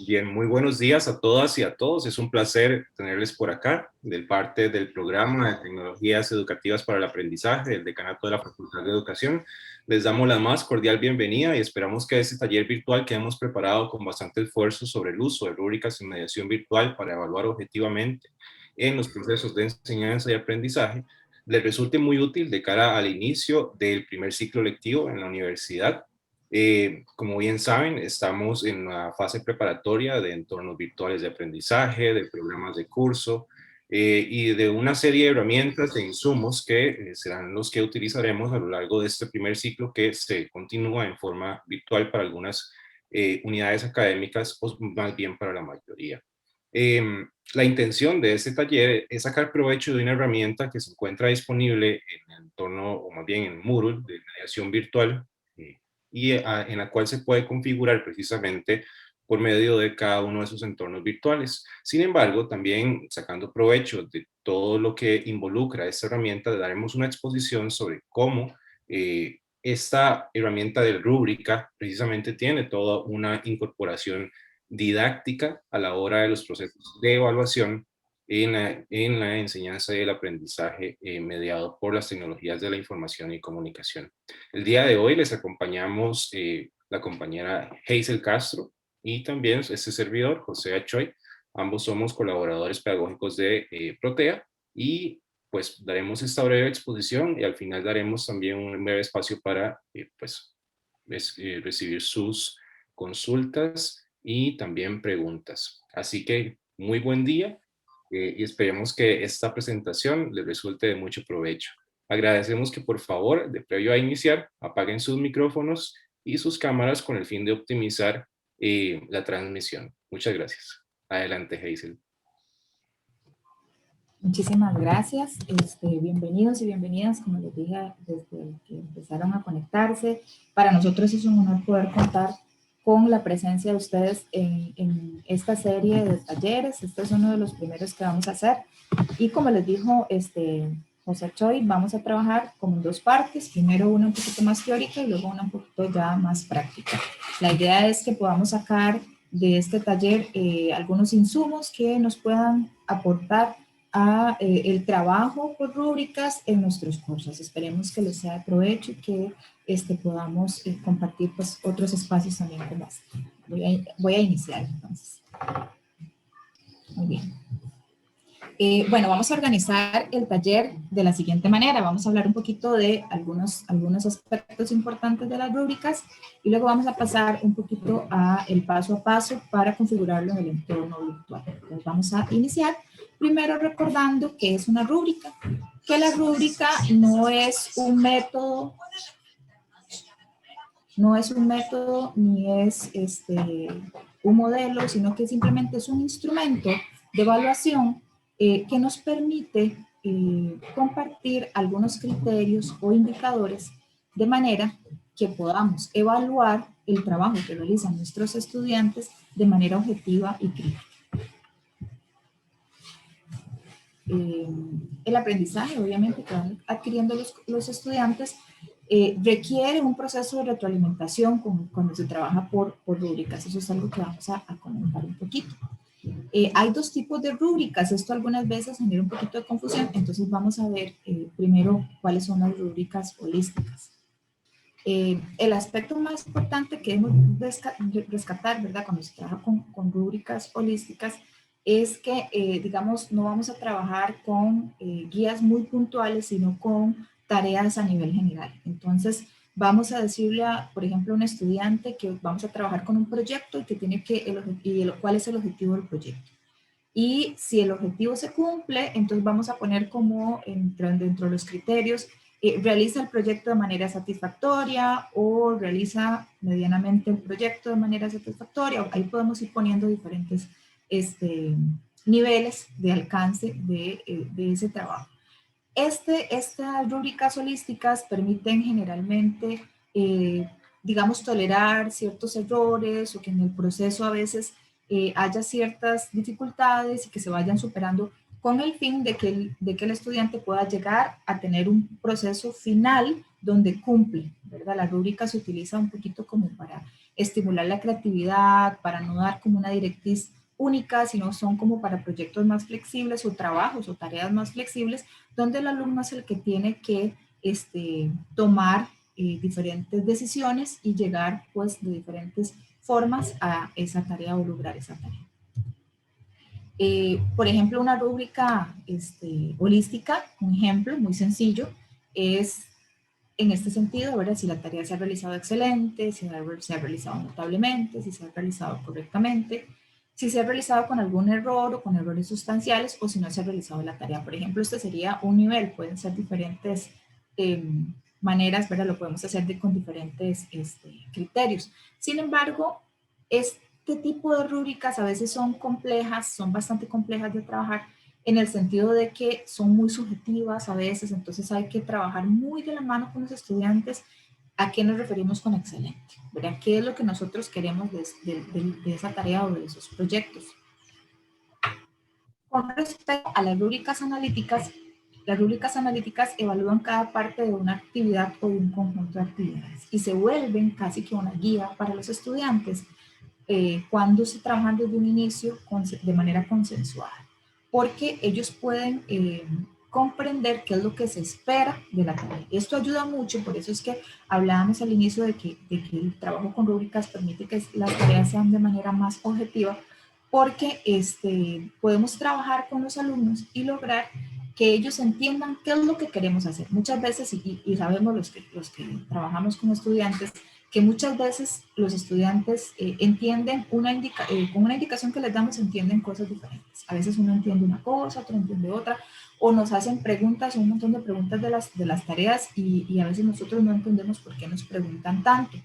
Bien, muy buenos días a todas y a todos. Es un placer tenerles por acá, de parte del programa de Tecnologías Educativas para el Aprendizaje del Decanato de la Facultad de Educación. Les damos la más cordial bienvenida y esperamos que este taller virtual que hemos preparado con bastante esfuerzo sobre el uso de rúbricas en mediación virtual para evaluar objetivamente en los procesos de enseñanza y aprendizaje les resulte muy útil de cara al inicio del primer ciclo lectivo en la universidad. Como bien saben, estamos en la fase preparatoria de entornos virtuales de aprendizaje, de programas de curso y de una serie de herramientas e insumos que serán los que utilizaremos a lo largo de este primer ciclo que se continúa en forma virtual para algunas unidades académicas o más bien para la mayoría. La intención de este taller es sacar provecho de una herramienta que se encuentra disponible en el entorno, o más bien en Moodle, de mediación virtual, en la cual se puede configurar precisamente por medio de cada uno de sus entornos virtuales. Sin embargo, también sacando provecho de todo lo que involucra esta herramienta, daremos una exposición sobre cómo esta herramienta de rúbrica precisamente tiene toda una incorporación didáctica a la hora de los procesos de evaluación en la enseñanza y el aprendizaje mediado por las tecnologías de la información y comunicación. El día de hoy les acompañamos la compañera Hazel Castro y también este servidor, José Achoy. Ambos somos colaboradores pedagógicos de Protea y pues daremos esta breve exposición y al final daremos también un breve espacio para recibir sus consultas y también preguntas. Así que muy buen día y esperemos que esta presentación les resulte de mucho provecho. Agradecemos que por favor, de previo a iniciar, apaguen sus micrófonos y sus cámaras con el fin de optimizar la transmisión. Muchas gracias. Adelante, Hazel. Muchísimas gracias. Bienvenidos y bienvenidas, como les dije, desde que empezaron a conectarse. Para nosotros es un honor poder contar con la presencia de ustedes en esta serie de talleres. Este es uno de los primeros que vamos a hacer. Y como les dijo José Choi, vamos a trabajar como en dos partes. Primero una un poquito más teórica y luego una un poquito ya más práctica. La idea es que podamos sacar de este taller algunos insumos que nos puedan aportar a el trabajo por rúbricas en nuestros cursos. Esperemos que les sea de provecho y que podamos compartir pues, otros espacios también con este. Voy a iniciar entonces. Muy bien. Bueno, vamos a organizar el taller de la siguiente manera. Vamos a hablar un poquito de algunos aspectos importantes de las rúbricas y luego vamos a pasar un poquito a el paso a paso para configurarlo en el entorno virtual. Entonces vamos a iniciar primero recordando qué es una rúbrica. Que la rúbrica no es un método ni es un modelo, sino que simplemente es un instrumento de evaluación que nos permite compartir algunos criterios o indicadores de manera que podamos evaluar el trabajo que realizan nuestros estudiantes de manera objetiva y crítica. El aprendizaje, obviamente, que van adquiriendo los estudiantes requiere un proceso de retroalimentación cuando se trabaja por rúbricas. Eso es algo que vamos a comentar un poquito. Hay dos tipos de rúbricas. Esto algunas veces genera un poquito de confusión. Entonces vamos a ver primero cuáles son las rúbricas holísticas. El aspecto más importante que debemos rescatar, ¿verdad? Cuando se trabaja con rúbricas holísticas es que, digamos, no vamos a trabajar con guías muy puntuales, sino con tareas a nivel general. Entonces, vamos a decirle, por ejemplo, a un estudiante que vamos a trabajar con un proyecto y que tiene cuál es el objetivo del proyecto. Y si el objetivo se cumple, entonces vamos a poner como dentro de los criterios, realiza el proyecto de manera satisfactoria o realiza medianamente el proyecto de manera satisfactoria. Ahí podemos ir poniendo diferentes niveles de alcance de ese trabajo. Estas rúbricas holísticas permiten generalmente, digamos, tolerar ciertos errores o que en el proceso a veces haya ciertas dificultades y que se vayan superando con el fin de que el estudiante pueda llegar a tener un proceso final donde cumple, ¿verdad? La rúbrica se utiliza un poquito como para estimular la creatividad, para no dar como una directriz única, sino son como para proyectos más flexibles o trabajos o tareas más flexibles, donde el alumno es el que tiene que tomar diferentes decisiones y llegar pues de diferentes formas a esa tarea o lograr esa tarea. Por ejemplo, una rúbrica holística, un ejemplo muy sencillo, es en este sentido, ¿verdad? Si la tarea se ha realizado excelente, si se ha realizado notablemente, si se ha realizado correctamente, si se ha realizado con algún error o con errores sustanciales, o si no se ha realizado la tarea. Por ejemplo, este sería un nivel, pueden ser diferentes maneras, ¿verdad? Lo podemos hacer con diferentes criterios. Sin embargo, este tipo de rúbricas a veces son complejas, son bastante complejas de trabajar, en el sentido de que son muy subjetivas a veces, entonces hay que trabajar muy de la mano con los estudiantes. ¿A qué nos referimos con excelente? ¿Verdad? ¿Qué es lo que nosotros queremos de esa tarea o de esos proyectos? Con respecto a las rúbricas analíticas evalúan cada parte de una actividad o de un conjunto de actividades y se vuelven casi que una guía para los estudiantes cuando se trabajan desde un inicio de manera consensuada, porque ellos pueden comprender qué es lo que se espera de la tarea. Esto ayuda mucho, por eso es que hablábamos al inicio de que el trabajo con rúbricas permite que las tareas sean de manera más objetiva, porque podemos trabajar con los alumnos y lograr que ellos entiendan qué es lo que queremos hacer. Muchas veces, y sabemos los que trabajamos con estudiantes, que muchas veces los estudiantes entienden con una indicación que les damos, entienden cosas diferentes. A veces uno entiende una cosa, otro entiende otra, o nos hacen preguntas, un montón de preguntas de las tareas y a veces nosotros no entendemos por qué nos preguntan tanto.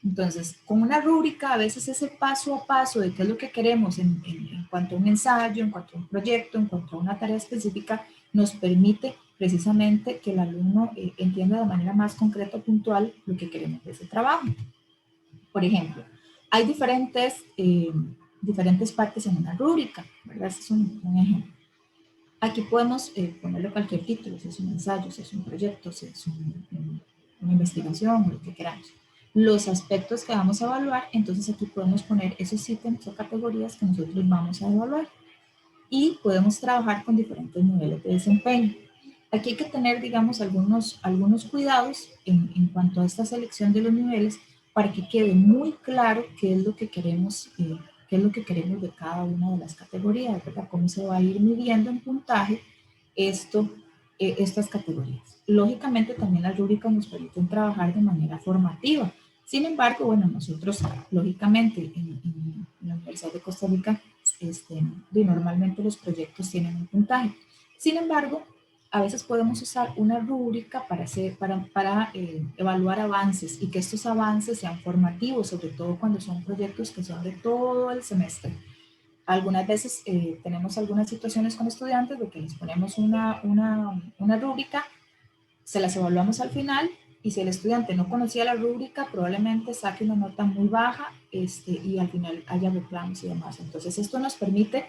Entonces, con una rúbrica, a veces ese paso a paso de qué es lo que queremos en cuanto a un ensayo, en cuanto a un proyecto, en cuanto a una tarea específica, nos permite precisamente que el alumno entienda de manera más concreta, puntual, lo que queremos de ese trabajo. Por ejemplo, hay diferentes partes en una rúbrica, ¿verdad? Ese es un ejemplo. Aquí podemos ponerle cualquier título, si es un ensayo, si es un proyecto, si es una investigación, lo que queramos. Los aspectos que vamos a evaluar, entonces aquí podemos poner esos ítems o categorías que nosotros vamos a evaluar y podemos trabajar con diferentes niveles de desempeño. Aquí hay que tener, digamos, algunos cuidados en cuanto a esta selección de los niveles para que quede muy claro qué es lo que queremos, de cada una de las categorías, ¿verdad? Cómo se va a ir midiendo en puntaje estas categorías. Lógicamente también las rúbricas nos permiten trabajar de manera formativa. Sin embargo, bueno, nosotros, lógicamente, en la Universidad de Costa Rica, normalmente los proyectos tienen un puntaje. Sin embargo, a veces podemos usar una rúbrica para evaluar avances y que estos avances sean formativos, sobre todo cuando son proyectos que son de todo el semestre. Algunas veces tenemos algunas situaciones con estudiantes de que les ponemos una rúbrica, se las evaluamos al final y si el estudiante no conocía la rúbrica probablemente saque una nota muy baja y al final haya reclamos y demás. Entonces esto nos permite,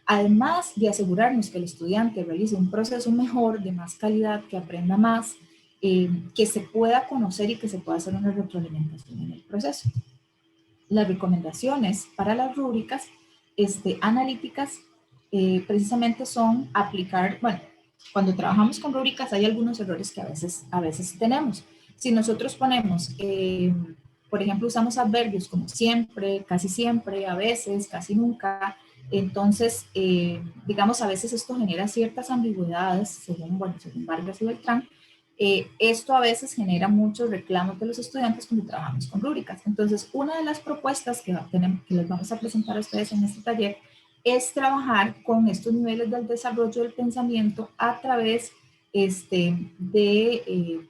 además de asegurarnos que el estudiante realice un proceso mejor, de más calidad, que aprenda más, que se pueda conocer y que se pueda hacer una retroalimentación en el proceso. Las recomendaciones para las rúbricas analíticas precisamente son aplicar, bueno, cuando trabajamos con rúbricas hay algunos errores que a veces tenemos. Si nosotros ponemos, por ejemplo, usamos adverbios como siempre, a veces, casi nunca, entonces, digamos, a veces esto genera ciertas ambigüedades, según Vargas y Beltrán. Esto a veces genera muchos reclamos de los estudiantes cuando trabajamos con rúbricas. Entonces, una de las propuestas que les vamos a presentar a ustedes en este taller es trabajar con estos niveles del desarrollo del pensamiento a través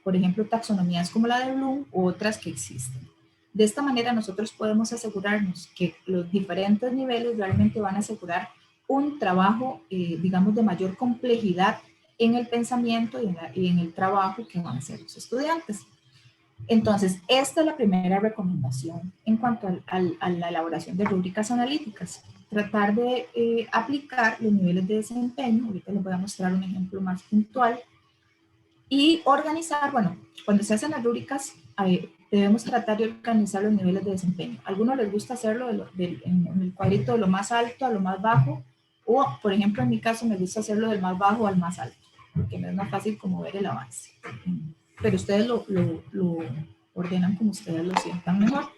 por ejemplo, taxonomías como la de Bloom u otras que existen. De esta manera nosotros podemos asegurarnos que los diferentes niveles realmente van a asegurar un trabajo, digamos, de mayor complejidad en el pensamiento y en el trabajo que van a hacer los estudiantes. Entonces, esta es la primera recomendación en cuanto a la elaboración de rúbricas analíticas. Tratar de aplicar los niveles de desempeño, ahorita les voy a mostrar un ejemplo más puntual, y organizar, bueno, cuando se hacen las rúbricas, debemos tratar de organizar los niveles de desempeño. A algunos les gusta hacerlo en el cuadrito de lo más alto a lo más bajo, o por ejemplo en mi caso me gusta hacerlo del más bajo al más alto, porque me es más fácil como ver el avance. Pero ustedes lo ordenan como ustedes lo sientan mejor.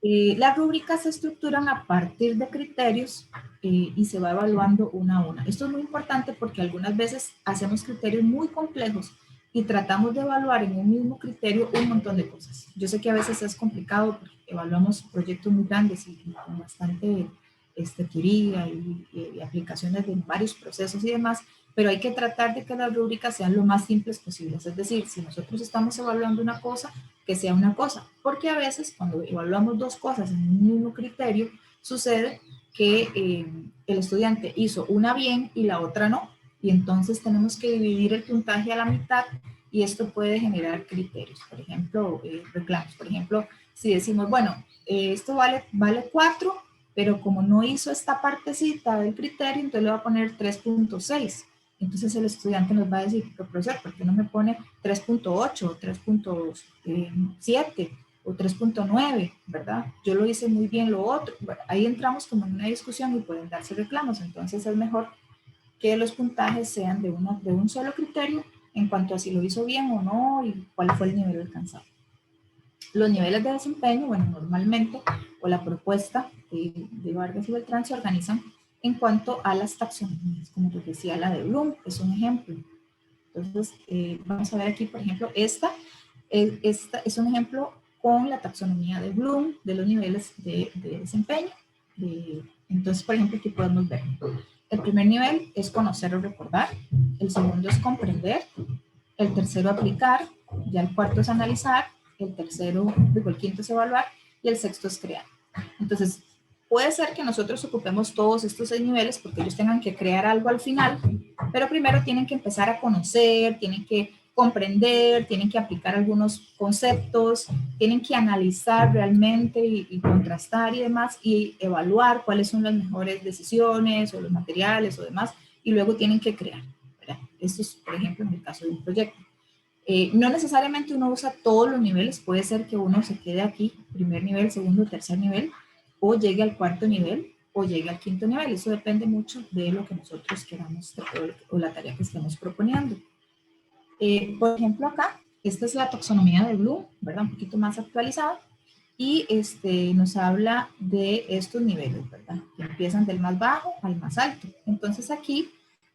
Las rúbricas se estructuran a partir de criterios y se va evaluando una a una. Esto es muy importante porque algunas veces hacemos criterios muy complejos y tratamos de evaluar en un mismo criterio un montón de cosas. Yo sé que a veces es complicado porque evaluamos proyectos muy grandes y con bastante teoría y aplicaciones de varios procesos y demás, pero hay que tratar de que las rúbricas sean lo más simples posibles. Es decir, si nosotros estamos evaluando una cosa, que sea una cosa, porque a veces cuando evaluamos dos cosas en un mismo criterio, sucede que el estudiante hizo una bien y la otra no, y entonces tenemos que dividir el puntaje a la mitad y esto puede generar criterios, por ejemplo, reclamos. Por ejemplo, si decimos, bueno, esto vale 4, pero como no hizo esta partecita del criterio, entonces le va a poner 3.6. Entonces el estudiante nos va a decir, profesor, ¿por qué no me pone 3.8 o 3.7 o 3.9, verdad? Yo lo hice muy bien lo otro. Bueno, ahí entramos como en una discusión y pueden darse reclamos. Entonces es mejor que los puntajes sean de un solo criterio en cuanto a si lo hizo bien o no y cuál fue el nivel alcanzado. Los niveles de desempeño, bueno, normalmente, o la propuesta de Vargas y Beltrán se organizan en cuanto a las taxonomías, como les decía, la de Bloom es un ejemplo. Entonces, vamos a ver aquí, por ejemplo, esta es un ejemplo con la taxonomía de Bloom de los niveles de desempeño. Entonces, por ejemplo, aquí podemos ver. El primer nivel es conocer o recordar, el segundo es comprender, el tercero aplicar, ya el cuarto es analizar, el quinto es evaluar y el sexto es crear. Entonces, puede ser que nosotros ocupemos todos estos 6 niveles porque ellos tengan que crear algo al final, pero primero tienen que empezar a conocer, tienen que comprender, tienen que aplicar algunos conceptos, tienen que analizar realmente y contrastar y demás, y evaluar cuáles son las mejores decisiones o los materiales o demás, y luego tienen que crear, ¿verdad? Esto es, por ejemplo, en el caso de un proyecto. No necesariamente uno usa todos los niveles, puede ser que uno se quede aquí, primer nivel, segundo, tercer nivel, o llegue al cuarto nivel, o llegue al quinto nivel. Eso depende mucho de lo que nosotros queramos o la tarea que estemos proponiendo. Por ejemplo, acá, esta es la taxonomía de Bloom, ¿verdad? Un poquito más actualizada, y nos habla de estos niveles, ¿verdad? Que empiezan del más bajo al más alto. Entonces aquí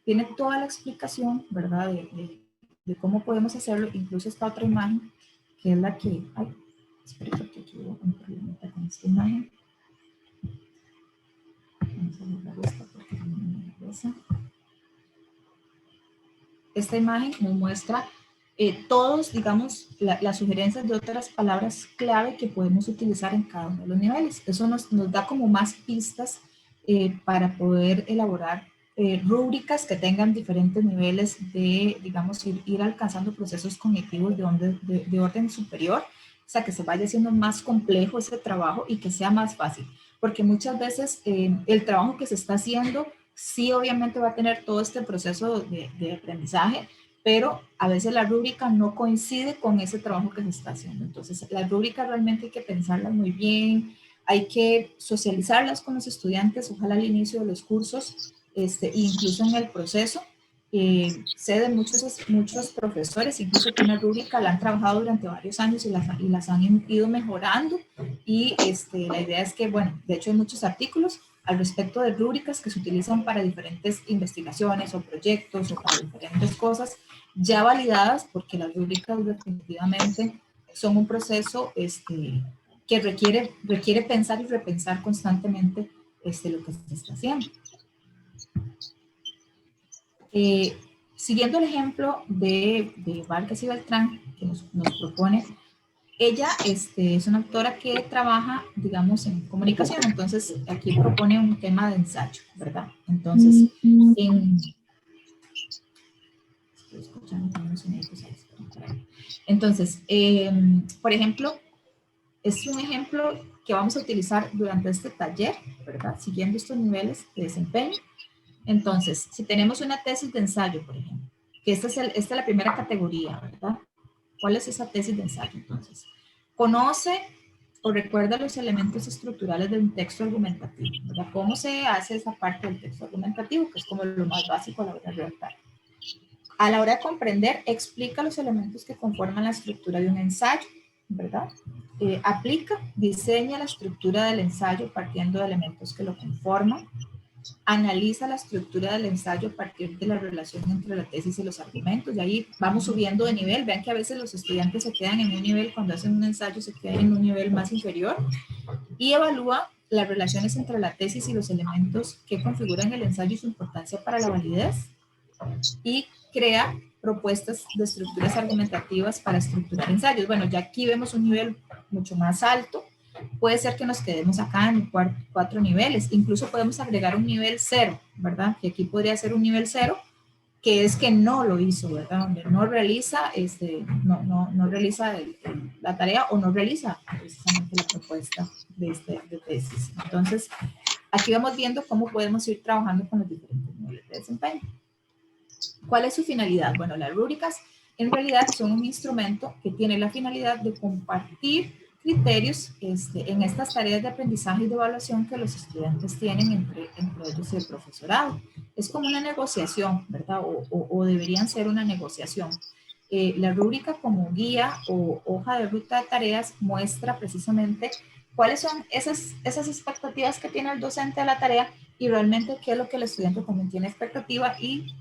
tiene toda la explicación, ¿verdad? De cómo podemos hacerlo, incluso esta otra imagen, que es la que, ay, espera porque aquí hubo un problema con esta imagen. Vamos a borrar esta porque no me interesa. Esta imagen nos muestra todos, digamos, las sugerencias de otras palabras clave que podemos utilizar en cada uno de los niveles. Eso nos da como más pistas para poder elaborar rúbricas que tengan diferentes niveles de, digamos, ir alcanzando procesos cognitivos de orden superior, o sea, que se vaya haciendo más complejo ese trabajo y que sea más fácil, porque muchas veces el trabajo que se está haciendo sí obviamente va a tener todo este proceso de aprendizaje, pero a veces la rúbrica no coincide con ese trabajo que se está haciendo. Entonces, las rúbricas realmente hay que pensarlas muy bien, hay que socializarlas con los estudiantes, ojalá al inicio de los cursos, incluso en el proceso. Sé de muchos profesores, incluso que una rúbrica la han trabajado durante varios años y las han ido mejorando, y la idea es que, bueno, de hecho hay muchos artículos al respecto de rúbricas que se utilizan para diferentes investigaciones o proyectos o para diferentes cosas ya validadas, porque las rúbricas definitivamente son un proceso que requiere pensar y repensar constantemente lo que se está haciendo. Siguiendo el ejemplo de Vargas y Beltrán, que nos propone, ella es una autora que trabaja, digamos, en comunicación, entonces aquí propone un tema de ensayo, ¿verdad? Entonces, por ejemplo, es un ejemplo que vamos a utilizar durante este taller, ¿verdad? Siguiendo estos niveles de desempeño. Entonces, si tenemos una tesis de ensayo, por ejemplo, que esta es la primera categoría, ¿verdad? ¿Cuál es esa tesis de ensayo, entonces? conoce o recuerda los elementos estructurales de un texto argumentativo, ¿verdad? ¿Cómo se hace esa parte del texto argumentativo? Que es como lo más básico a la hora de redactar. A la hora de comprender, explica los elementos que conforman la estructura de un ensayo, ¿verdad? Aplica, diseña la estructura del ensayo partiendo de elementos que lo conforman. Analiza la estructura del ensayo a partir de la relación entre la tesis y los argumentos. Y ahí vamos subiendo de nivel. Vean que a veces los estudiantes se quedan en un nivel, cuando hacen un ensayo se quedan en un nivel más inferior. Y evalúa las relaciones entre la tesis y los elementos que configuran el ensayo y su importancia para la validez. Y crea propuestas de estructuras argumentativas para estructurar ensayos. Bueno, ya aquí vemos un nivel mucho más alto. Puede ser que nos quedemos acá en 4 niveles. Incluso podemos agregar un nivel 0, ¿verdad? Que aquí podría ser un nivel 0, que es que no lo hizo, ¿verdad? Donde no realiza, no realiza la tarea o no realiza precisamente la propuesta de tesis. Entonces, aquí vamos viendo cómo podemos ir trabajando con los diferentes niveles de desempeño. ¿Cuál es su finalidad? Bueno, las rúbricas en realidad son un instrumento que tiene la finalidad de compartir criterios en estas tareas de aprendizaje y de evaluación que los estudiantes tienen entre ellos y el profesorado. Es como una negociación, ¿verdad? O deberían ser una negociación. La rúbrica como guía o hoja de ruta de tareas muestra precisamente cuáles son esas expectativas que tiene el docente de la tarea y realmente qué es lo que el estudiante también tiene expectativa, y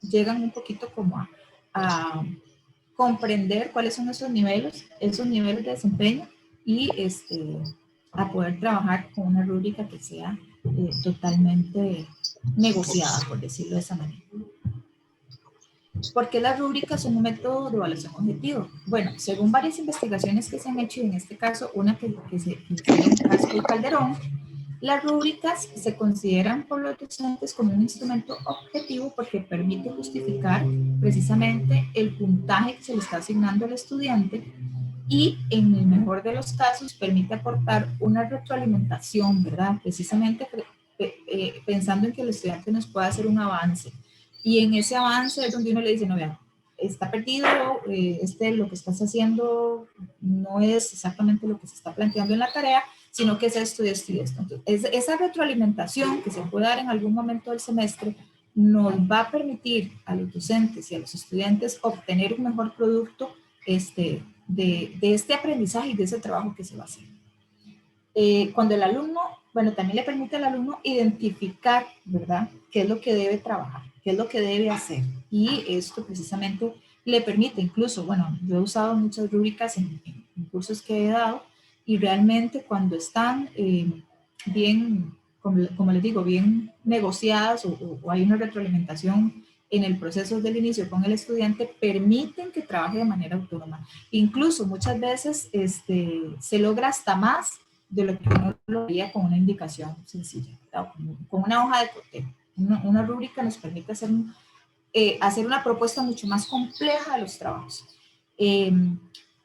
llegan un poquito como a comprender cuáles son esos niveles de desempeño y a poder trabajar con una rúbrica que sea totalmente negociada, por decirlo de esa manera. ¿Por qué las rúbricas son un método de evaluación objetivo? Bueno, según varias investigaciones que se han hecho, y en este caso una que se hicieron Casco y Calderón, las rúbricas se consideran por los docentes como un instrumento objetivo porque permite justificar precisamente el puntaje que se le está asignando al estudiante y, en el mejor de los casos, permite aportar una retroalimentación, ¿verdad? Precisamente pensando en que el estudiante nos pueda hacer un avance. Y en ese avance es donde uno le dice, no, vean, está perdido, lo que estás haciendo no es exactamente lo que se está planteando en la tarea, sino que es esto y esto y esto. Entonces, esa retroalimentación que se puede dar en algún momento del semestre nos va a permitir a los docentes y a los estudiantes obtener un mejor producto de este aprendizaje y de ese trabajo que se va a hacer. Cuando el alumno, bueno, también le permite al alumno identificar, ¿verdad?, qué es lo que debe trabajar, qué es lo que debe hacer. Y esto precisamente le permite, incluso, bueno, yo he usado muchas rúbricas en cursos que he dado, y realmente cuando están bien, como les digo, bien negociadas o hay una retroalimentación en el proceso del inicio con el estudiante, permiten que trabaje de manera autónoma. Incluso muchas veces se logra hasta más de lo que uno lo haría con una indicación sencilla, con una hoja de cotejo. Una rúbrica nos permite hacer una propuesta mucho más compleja de los trabajos.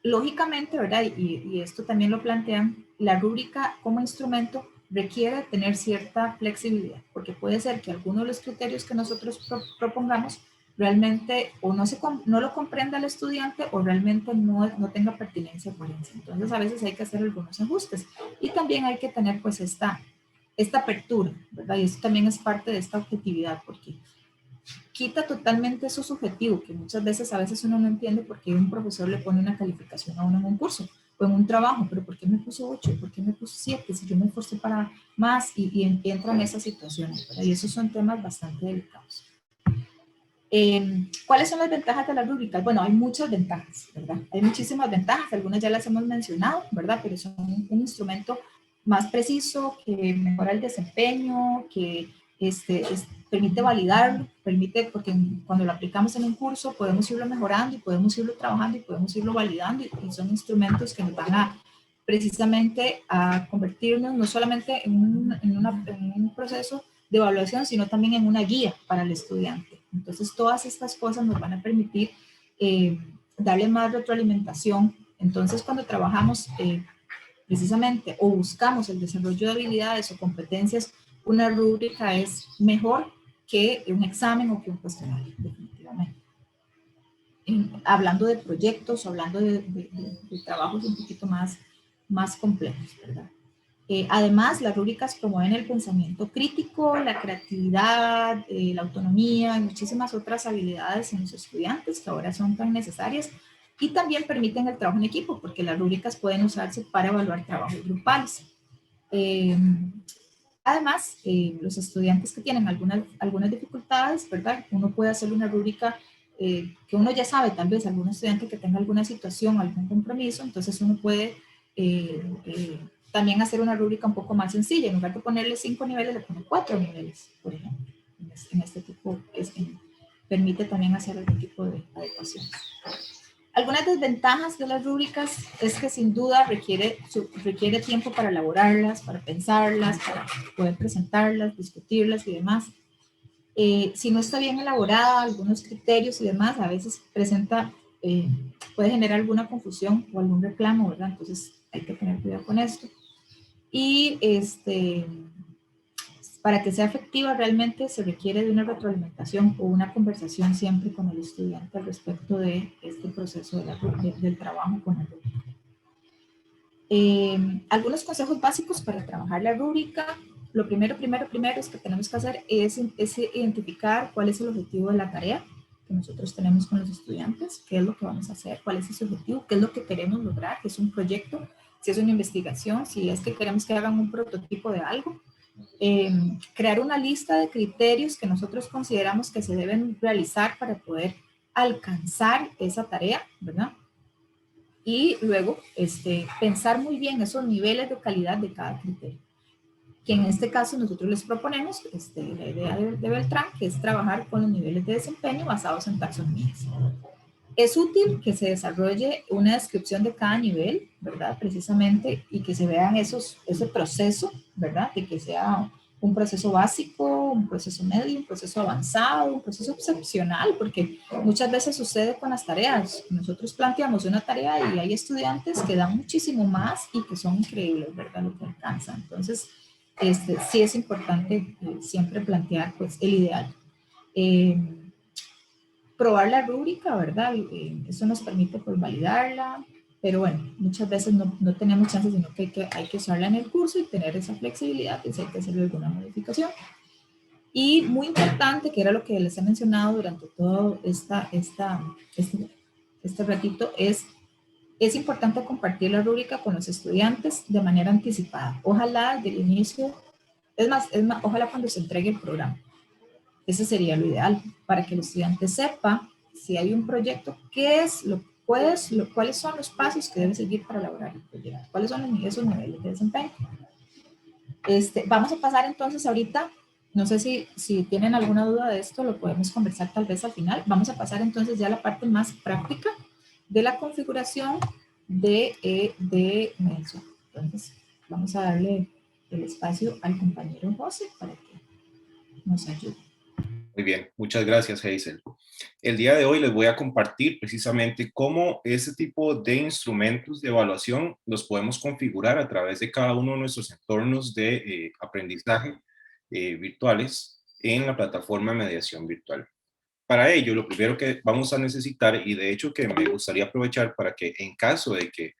Lógicamente, ¿verdad? Y esto también lo plantean, la rúbrica como instrumento requiere tener cierta flexibilidad, porque puede ser que algunos de los criterios que nosotros propongamos realmente o no lo comprenda el estudiante o realmente no tenga pertinencia o coherencia. Entonces, a veces hay que hacer algunos ajustes y también hay que tener pues esta apertura, ¿verdad? Y eso también es parte de esta objetividad, porque quita totalmente eso subjetivo, que muchas veces, a veces uno no entiende por qué un profesor le pone una calificación a uno en un curso o en un trabajo, pero ¿por qué me puso 8? ¿Por qué me puso 7? Si yo me esforcé para más, y entran esas situaciones, ¿verdad? Y esos son temas bastante delicados. ¿Cuáles son las ventajas de las rúbricas? Bueno, hay muchas ventajas, ¿verdad? Hay muchísimas ventajas, algunas ya las hemos mencionado, ¿verdad? Pero son un instrumento más preciso, que mejora el desempeño, que permite validarlo, porque cuando lo aplicamos en un curso podemos irlo mejorando y podemos irlo trabajando y podemos irlo validando, y son instrumentos que nos van precisamente a convertirnos no solamente en un proceso de evaluación, sino también en una guía para el estudiante. Entonces, todas estas cosas nos van a permitir darle más retroalimentación. Entonces, cuando trabajamos precisamente o buscamos el desarrollo de habilidades o competencias, una rúbrica es mejor que un examen o que un cuestionario, definitivamente. hablando de proyectos, hablando de trabajos un poquito más complejos, ¿verdad? Además, las rúbricas promueven el pensamiento crítico, la creatividad, la autonomía y muchísimas otras habilidades en los estudiantes que ahora son tan necesarias, y también permiten el trabajo en equipo porque las rúbricas pueden usarse para evaluar trabajos grupales. Además, los estudiantes que tienen algunas dificultades, ¿verdad? Uno puede hacer una rúbrica que uno ya sabe, tal vez algún estudiante que tenga alguna situación, algún compromiso, entonces uno puede también hacer una rúbrica un poco más sencilla. En lugar de ponerle 5 niveles, le pone 4 niveles, por ejemplo. En este tipo, permite también hacer algún tipo de adecuaciones. Algunas desventajas de las rúbricas es que sin duda requiere tiempo para elaborarlas, para pensarlas, para poder presentarlas, discutirlas y demás. Si no está bien elaborada, algunos criterios y demás, a veces puede generar alguna confusión o algún reclamo, ¿verdad? Entonces hay que tener cuidado con esto. Y para que sea efectiva realmente se requiere de una retroalimentación o una conversación siempre con el estudiante al respecto de este proceso del trabajo con la rúbrica. Algunos consejos básicos para trabajar la rúbrica. Lo primero es que tenemos que hacer es identificar cuál es el objetivo de la tarea que nosotros tenemos con los estudiantes, qué es lo que vamos a hacer, cuál es ese objetivo, qué es lo que queremos lograr, que es un proyecto, si es una investigación, si es que queremos que hagan un prototipo de algo. Crear una lista de criterios que nosotros consideramos que se deben realizar para poder alcanzar esa tarea, ¿verdad? Y luego pensar muy bien esos niveles de calidad de cada criterio. Que en este caso nosotros les proponemos la idea de Beltrán, que es trabajar con los niveles de desempeño basados en taxonomías. Es útil que se desarrolle una descripción de cada nivel, ¿verdad? Precisamente, y que se vean ese proceso, ¿verdad? De que sea un proceso básico, un proceso medio, un proceso avanzado, un proceso excepcional, porque muchas veces sucede con las tareas. Nosotros planteamos una tarea y hay estudiantes que dan muchísimo más y que son increíbles, ¿verdad? Lo que alcanzan. Entonces, sí es importante siempre plantear, pues, el ideal. Probar la rúbrica, ¿verdad? Eso nos permite pues validarla, pero bueno, muchas veces no tenemos chance, sino que hay que usarla en el curso y tener esa flexibilidad, que si hay que hacerle alguna modificación. Y muy importante, que era lo que les he mencionado durante todo este ratito, es importante compartir la rúbrica con los estudiantes de manera anticipada. Ojalá del inicio, es más, ojalá cuando se entregue el programa. Ese sería lo ideal, para que el estudiante sepa si hay un proyecto, cuáles son los pasos que debe seguir para elaborar el proyecto, cuáles son esos niveles de desempeño. Vamos a pasar entonces ahorita, no sé si tienen alguna duda de esto, lo podemos conversar tal vez al final. Vamos a pasar entonces ya a la parte más práctica de la configuración de Nelson. Entonces, vamos a darle el espacio al compañero José para que nos ayude. Muy bien, muchas gracias, Hazel. El día de hoy les voy a compartir precisamente cómo ese tipo de instrumentos de evaluación los podemos configurar a través de cada uno de nuestros entornos de aprendizaje virtuales en la plataforma de mediación virtual. Para ello, lo primero que vamos a necesitar, y de hecho que me gustaría aprovechar para que en caso de que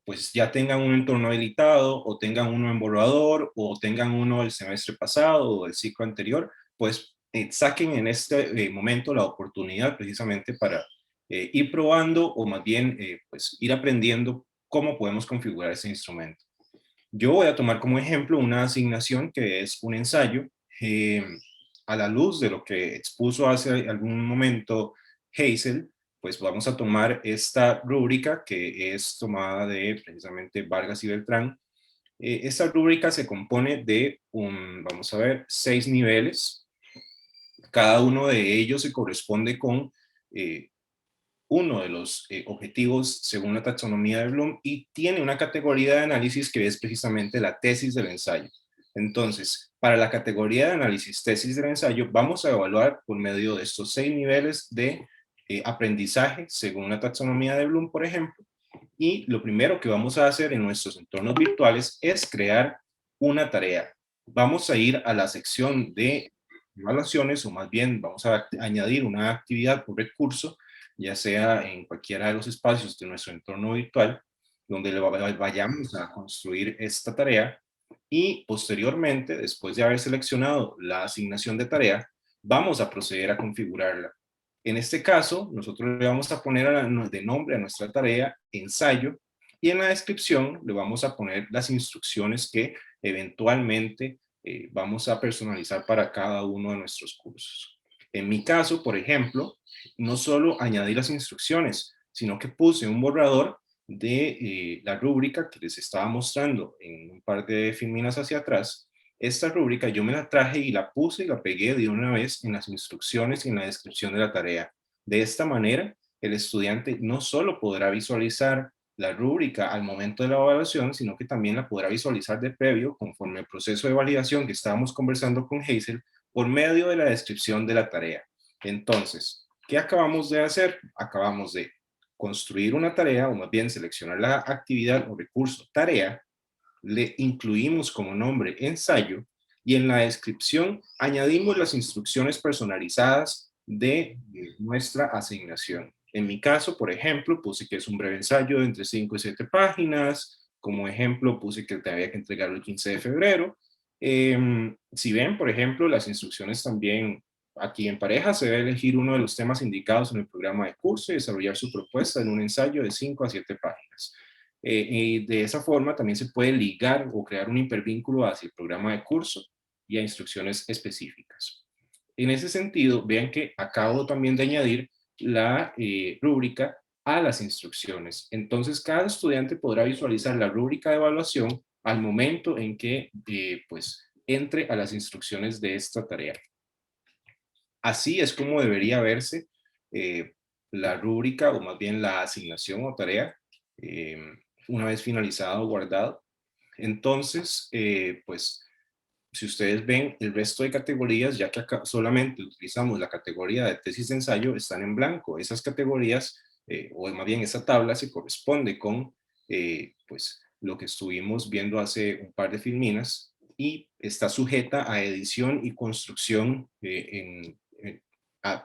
pues ya tengan un entorno habilitado o tengan uno en borrador o tengan uno el semestre pasado o el ciclo anterior, pues saquen en este momento la oportunidad precisamente para ir probando o más bien pues ir aprendiendo cómo podemos configurar ese instrumento. Yo voy a tomar como ejemplo una asignación que es un ensayo. A la luz de lo que expuso hace algún momento Hazel, pues vamos a tomar esta rúbrica que es tomada de precisamente Vargas y Beltrán. Esta rúbrica se compone de, vamos a ver, 6 niveles. Cada uno de ellos se corresponde con uno de los objetivos según la taxonomía de Bloom y tiene una categoría de análisis que es precisamente la tesis del ensayo. Entonces, para la categoría de análisis tesis del ensayo, vamos a evaluar por medio de estos 6 niveles de aprendizaje según la taxonomía de Bloom, por ejemplo. Y lo primero que vamos a hacer en nuestros entornos virtuales es crear una tarea. Vamos a ir a la sección de evaluaciones, o más bien vamos a añadir una actividad o recurso, ya sea en cualquiera de los espacios de nuestro entorno virtual, donde vayamos a construir esta tarea, y posteriormente, después de haber seleccionado la asignación de tarea, vamos a proceder a configurarla. En este caso, nosotros le vamos a poner de nombre a nuestra tarea ensayo, y en la descripción le vamos a poner las instrucciones que eventualmente vamos a personalizar para cada uno de nuestros cursos. En mi caso, por ejemplo, no solo añadí las instrucciones, sino que puse un borrador de la rúbrica que les estaba mostrando en un par de filminas hacia atrás. Esta rúbrica yo me la traje y la puse y la pegué de una vez en las instrucciones y en la descripción de la tarea. De esta manera, el estudiante no solo podrá visualizar la rúbrica al momento de la evaluación, sino que también la podrá visualizar de previo, conforme el proceso de validación que estábamos conversando con Hazel, por medio de la descripción de la tarea. Entonces, ¿qué acabamos de hacer? Acabamos de construir una tarea, o más bien seleccionar la actividad o recurso tarea, le incluimos como nombre ensayo, y en la descripción añadimos las instrucciones personalizadas de nuestra asignación. En mi caso, por ejemplo, puse que es un breve ensayo de entre 5 y 7 páginas. Como ejemplo, puse que te había que entregarlo el 15 de febrero. Si ven, por ejemplo, las instrucciones también, aquí en pareja se debe elegir uno de los temas indicados en el programa de curso y desarrollar su propuesta en un ensayo de 5 a 7 páginas. Y de esa forma también se puede ligar o crear un hipervínculo hacia el programa de curso y a instrucciones específicas. En ese sentido, vean que acabo también de añadir la rúbrica a las instrucciones. Entonces, cada estudiante podrá visualizar la rúbrica de evaluación al momento en que pues, entre a las instrucciones de esta tarea. Así es como debería verse la rúbrica, o más bien la asignación o tarea, una vez finalizado o guardado. Entonces, pues, si ustedes ven el resto de categorías, ya que acá solamente utilizamos la categoría de tesis de ensayo, están en blanco. Esas categorías, o más bien esa tabla, se corresponde con pues, lo que estuvimos viendo hace un par de filminas, y está sujeta a edición y construcción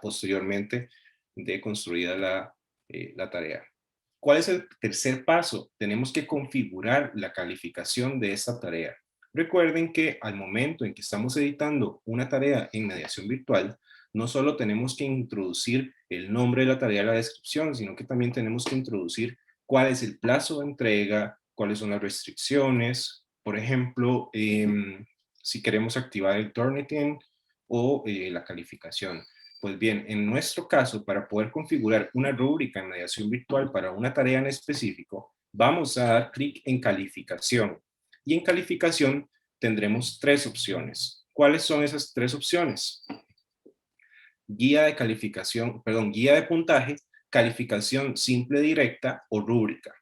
posteriormente de construida la tarea. ¿Cuál es el tercer paso? Tenemos que configurar la calificación de esta tarea. Recuerden que al momento en que estamos editando una tarea en mediación virtual, no solo tenemos que introducir el nombre de la tarea en la descripción, sino que también tenemos que introducir cuál es el plazo de entrega, cuáles son las restricciones. Por ejemplo, si queremos activar el Turnitin o la calificación. Pues bien, en nuestro caso, para poder configurar una rúbrica en mediación virtual para una tarea en específico, vamos a dar clic en calificación. Y en calificación tendremos tres opciones. ¿Cuáles son esas tres opciones? Guía de calificación, perdón, guía de puntaje, calificación simple directa o rúbrica.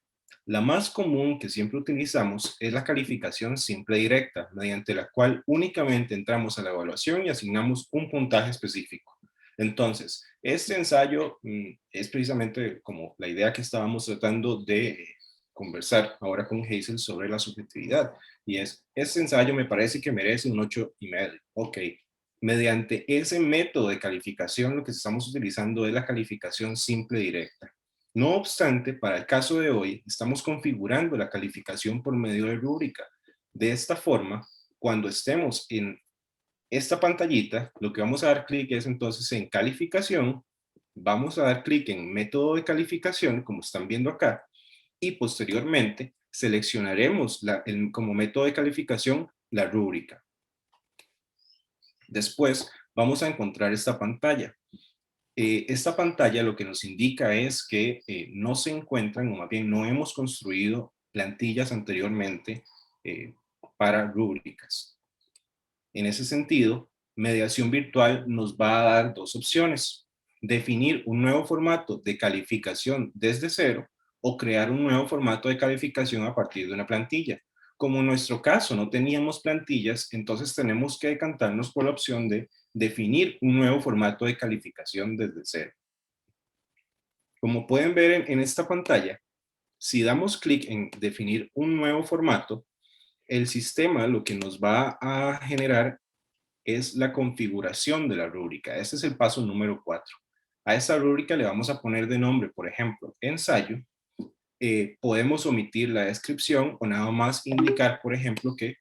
La más común que siempre utilizamos es la calificación simple directa, mediante la cual únicamente entramos a la evaluación y asignamos un puntaje específico. Entonces, este ensayo es precisamente como la idea que estábamos tratando de conversar ahora con Hazel sobre la subjetividad. Y este ensayo me parece que merece un 8,5. Ok, mediante ese método de calificación lo que estamos utilizando es la calificación simple directa. No obstante, para el caso de hoy, estamos configurando la calificación por medio de rúbrica. De esta forma, cuando estemos en esta pantallita, lo que vamos a dar clic es entonces en calificación, vamos a dar clic en método de calificación, como están viendo acá, y posteriormente seleccionaremos como método de calificación la rúbrica. Después vamos a encontrar esta pantalla. Esta pantalla lo que nos indica es que no se encuentran, o más bien no hemos construido plantillas anteriormente para rúbricas. En ese sentido, mediación virtual nos va a dar dos opciones: definir un nuevo formato de calificación desde cero, o crear un nuevo formato de calificación a partir de una plantilla. Como en nuestro caso no teníamos plantillas, entonces tenemos que decantarnos por la opción de definir un nuevo formato de calificación desde cero. Como pueden ver en esta pantalla, si damos clic en definir un nuevo formato, el sistema lo que nos va a generar es la configuración de la rúbrica. Este es el paso número 4. A esta rúbrica le vamos a poner de nombre, por ejemplo, ensayo. Podemos omitir la descripción o nada más indicar, por ejemplo, que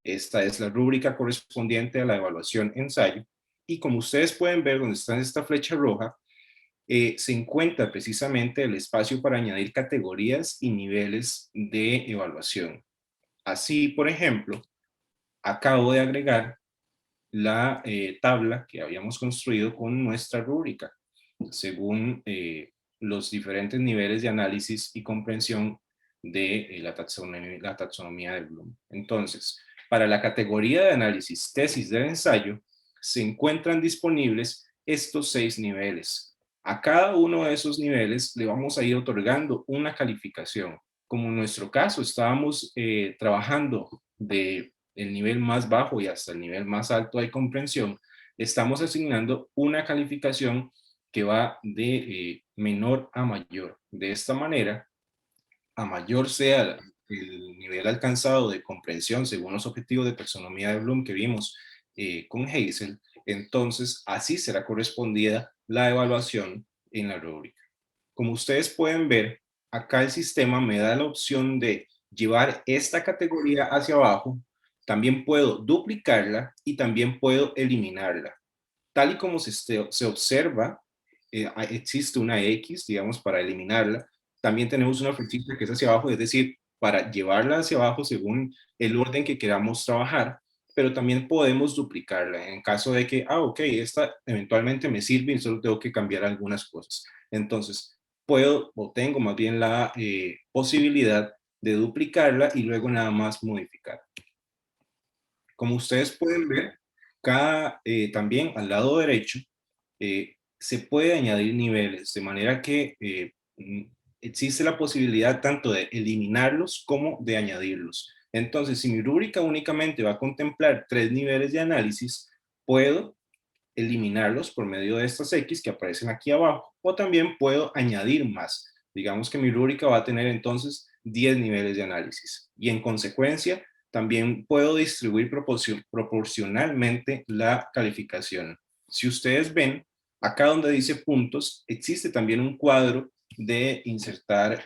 esta es la rúbrica correspondiente a la evaluación ensayo. Y como ustedes pueden ver, donde está esta flecha roja, se encuentra precisamente el espacio para añadir categorías y niveles de evaluación. Así, por ejemplo, acabo de agregar la tabla que habíamos construido con nuestra rúbrica, según los diferentes niveles de análisis y comprensión de la taxonomía de Bloom. Entonces, para la categoría de análisis tesis del ensayo, se encuentran disponibles estos 6 niveles. A cada uno de esos niveles le vamos a ir otorgando una calificación. Como en nuestro caso estábamos trabajando de el nivel más bajo y hasta el nivel más alto de comprensión, estamos asignando una calificación que va de menor a mayor. De esta manera, a mayor sea el nivel alcanzado de comprensión según los objetivos de taxonomía de Bloom que vimos con Hazel, entonces así será correspondida la evaluación en la rúbrica. Como ustedes pueden ver, acá el sistema me da la opción de llevar esta categoría hacia abajo, también puedo duplicarla y también puedo eliminarla. Tal y como se observa, existe una X, digamos, para eliminarla. También tenemos una flechita que es hacia abajo, es decir, para llevarla hacia abajo según el orden que queramos trabajar, pero también podemos duplicarla en caso de que, ok, esta eventualmente me sirve y solo tengo que cambiar algunas cosas. Entonces, puedo o tengo más bien la posibilidad de duplicarla y luego nada más modificar. Como ustedes pueden ver, también al lado derecho se puede añadir niveles, de manera que existe la posibilidad tanto de eliminarlos como de añadirlos. Entonces, si mi rúbrica únicamente va a contemplar 3 niveles de análisis, puedo eliminarlos por medio de estas X que aparecen aquí abajo, o también puedo añadir más. Digamos que mi rúbrica va a tener entonces 10 niveles de análisis y en consecuencia también puedo distribuir proporcionalmente la calificación. Si ustedes ven, acá donde dice puntos, existe también un cuadro de insertar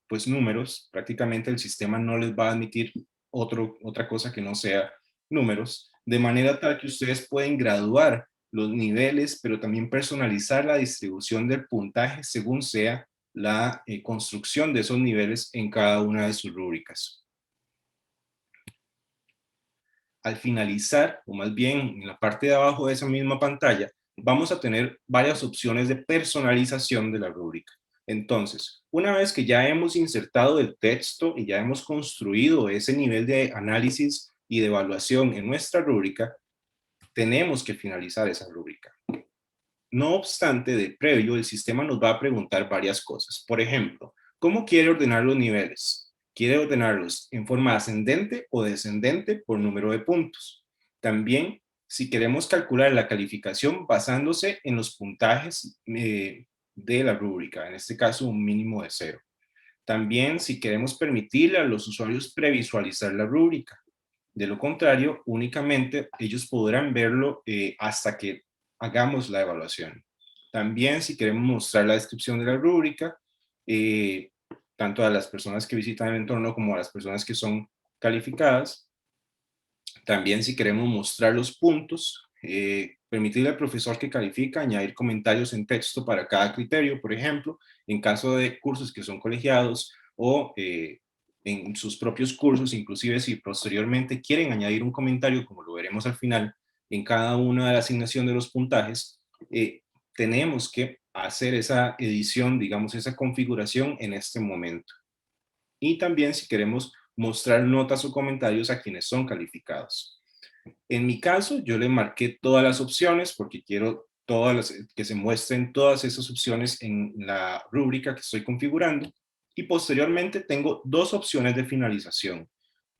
pues números. Prácticamente el sistema no les va a admitir otra cosa que no sea números, de manera tal que ustedes pueden graduar los niveles, pero también personalizar la distribución del puntaje según sea la construcción de esos niveles en cada una de sus rúbricas. Al finalizar, o más bien en la parte de abajo de esa misma pantalla, vamos a tener varias opciones de personalización de la rúbrica. Entonces, una vez que ya hemos insertado el texto y ya hemos construido ese nivel de análisis y de evaluación en nuestra rúbrica, tenemos que finalizar esa rúbrica. No obstante, de previo, el sistema nos va a preguntar varias cosas. Por ejemplo, ¿cómo quiere ordenar los niveles? ¿Quiere ordenarlos en forma ascendente o descendente por número de puntos? También, si queremos calcular la calificación basándose en los puntajes de la rúbrica, en este caso un mínimo de 0. También, si queremos permitirle a los usuarios previsualizar la rúbrica. De lo contrario, únicamente ellos podrán verlo hasta que hagamos la evaluación. También, si queremos mostrar la descripción de la rúbrica, tanto a las personas que visitan el entorno como a las personas que son calificadas. También, si queremos mostrar los puntos, permitirle al profesor que califica añadir comentarios en texto para cada criterio, por ejemplo, en caso de cursos que son colegiados o en sus propios cursos, inclusive si posteriormente quieren añadir un comentario, como lo veremos al final, en cada una de la asignación de los puntajes, tenemos que hacer esa edición, digamos, esa configuración en este momento. Y también si queremos mostrar notas o comentarios a quienes son calificados. En mi caso, yo le marqué todas las opciones porque quiero que se muestren todas esas opciones en la rúbrica que estoy configurando. Y posteriormente tengo 2 opciones de finalización.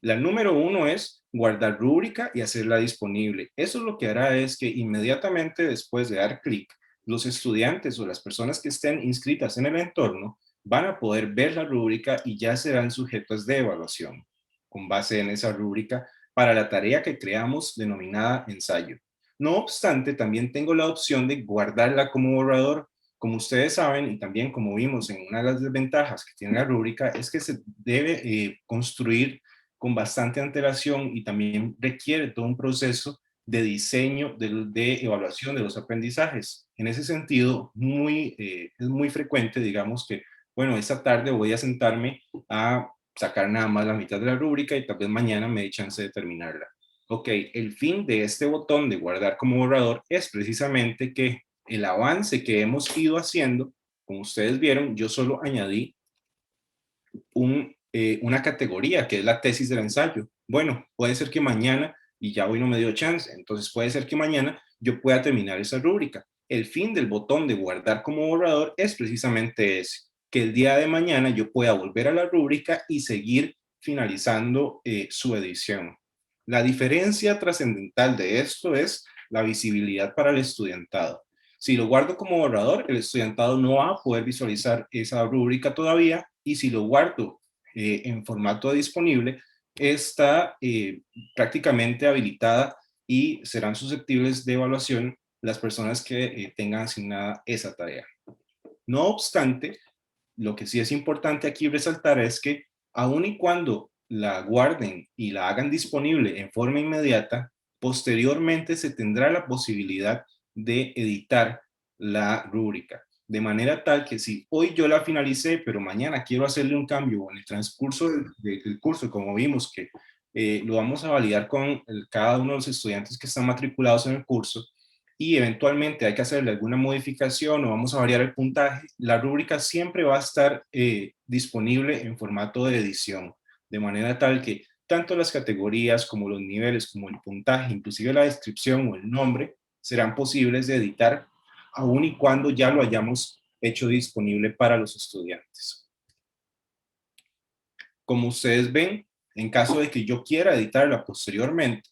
La número 1 es guardar rúbrica y hacerla disponible. Eso lo que hará es que inmediatamente después de dar clic, los estudiantes o las personas que estén inscritas en el entorno van a poder ver la rúbrica y ya serán sujetos de evaluación. Con base en esa rúbrica para la tarea que creamos denominada ensayo. No obstante, también tengo la opción de guardarla como borrador. Como ustedes saben, y también como vimos en una de las desventajas que tiene la rúbrica, es que se debe construir con bastante antelación y también requiere todo un proceso de diseño, de evaluación de los aprendizajes. En ese sentido, es muy frecuente, digamos que, bueno, esta tarde voy a sentarme a sacar nada más la mitad de la rúbrica y tal vez mañana me dé chance de terminarla. Ok, el fin de este botón de guardar como borrador es precisamente que el avance que hemos ido haciendo, como ustedes vieron, yo solo añadí una categoría que es la tesis del ensayo. Bueno, puede ser que mañana, y ya hoy no me dio chance, entonces puede ser que mañana yo pueda terminar esa rúbrica. El fin del botón de guardar como borrador es precisamente ese, que el día de mañana yo pueda volver a la rúbrica y seguir finalizando su edición. La diferencia trascendental de esto es la visibilidad para el estudiantado. Si lo guardo como borrador, el estudiantado no va a poder visualizar esa rúbrica todavía, y si lo guardo en formato disponible, está prácticamente habilitada y serán susceptibles de evaluación las personas que tengan asignada esa tarea. No obstante, lo que sí es importante aquí resaltar es que aun y cuando la guarden y la hagan disponible en forma inmediata, posteriormente se tendrá la posibilidad de editar la rúbrica. De manera tal que si hoy yo la finalicé, pero mañana quiero hacerle un cambio en el transcurso del curso, como vimos que lo vamos a validar con cada uno de los estudiantes que están matriculados en el curso, y eventualmente hay que hacerle alguna modificación o vamos a variar el puntaje, la rúbrica siempre va a estar disponible en formato de edición, de manera tal que tanto las categorías como los niveles, como el puntaje, inclusive la descripción o el nombre, serán posibles de editar aun y cuando ya lo hayamos hecho disponible para los estudiantes. Como ustedes ven, en caso de que yo quiera editarla posteriormente,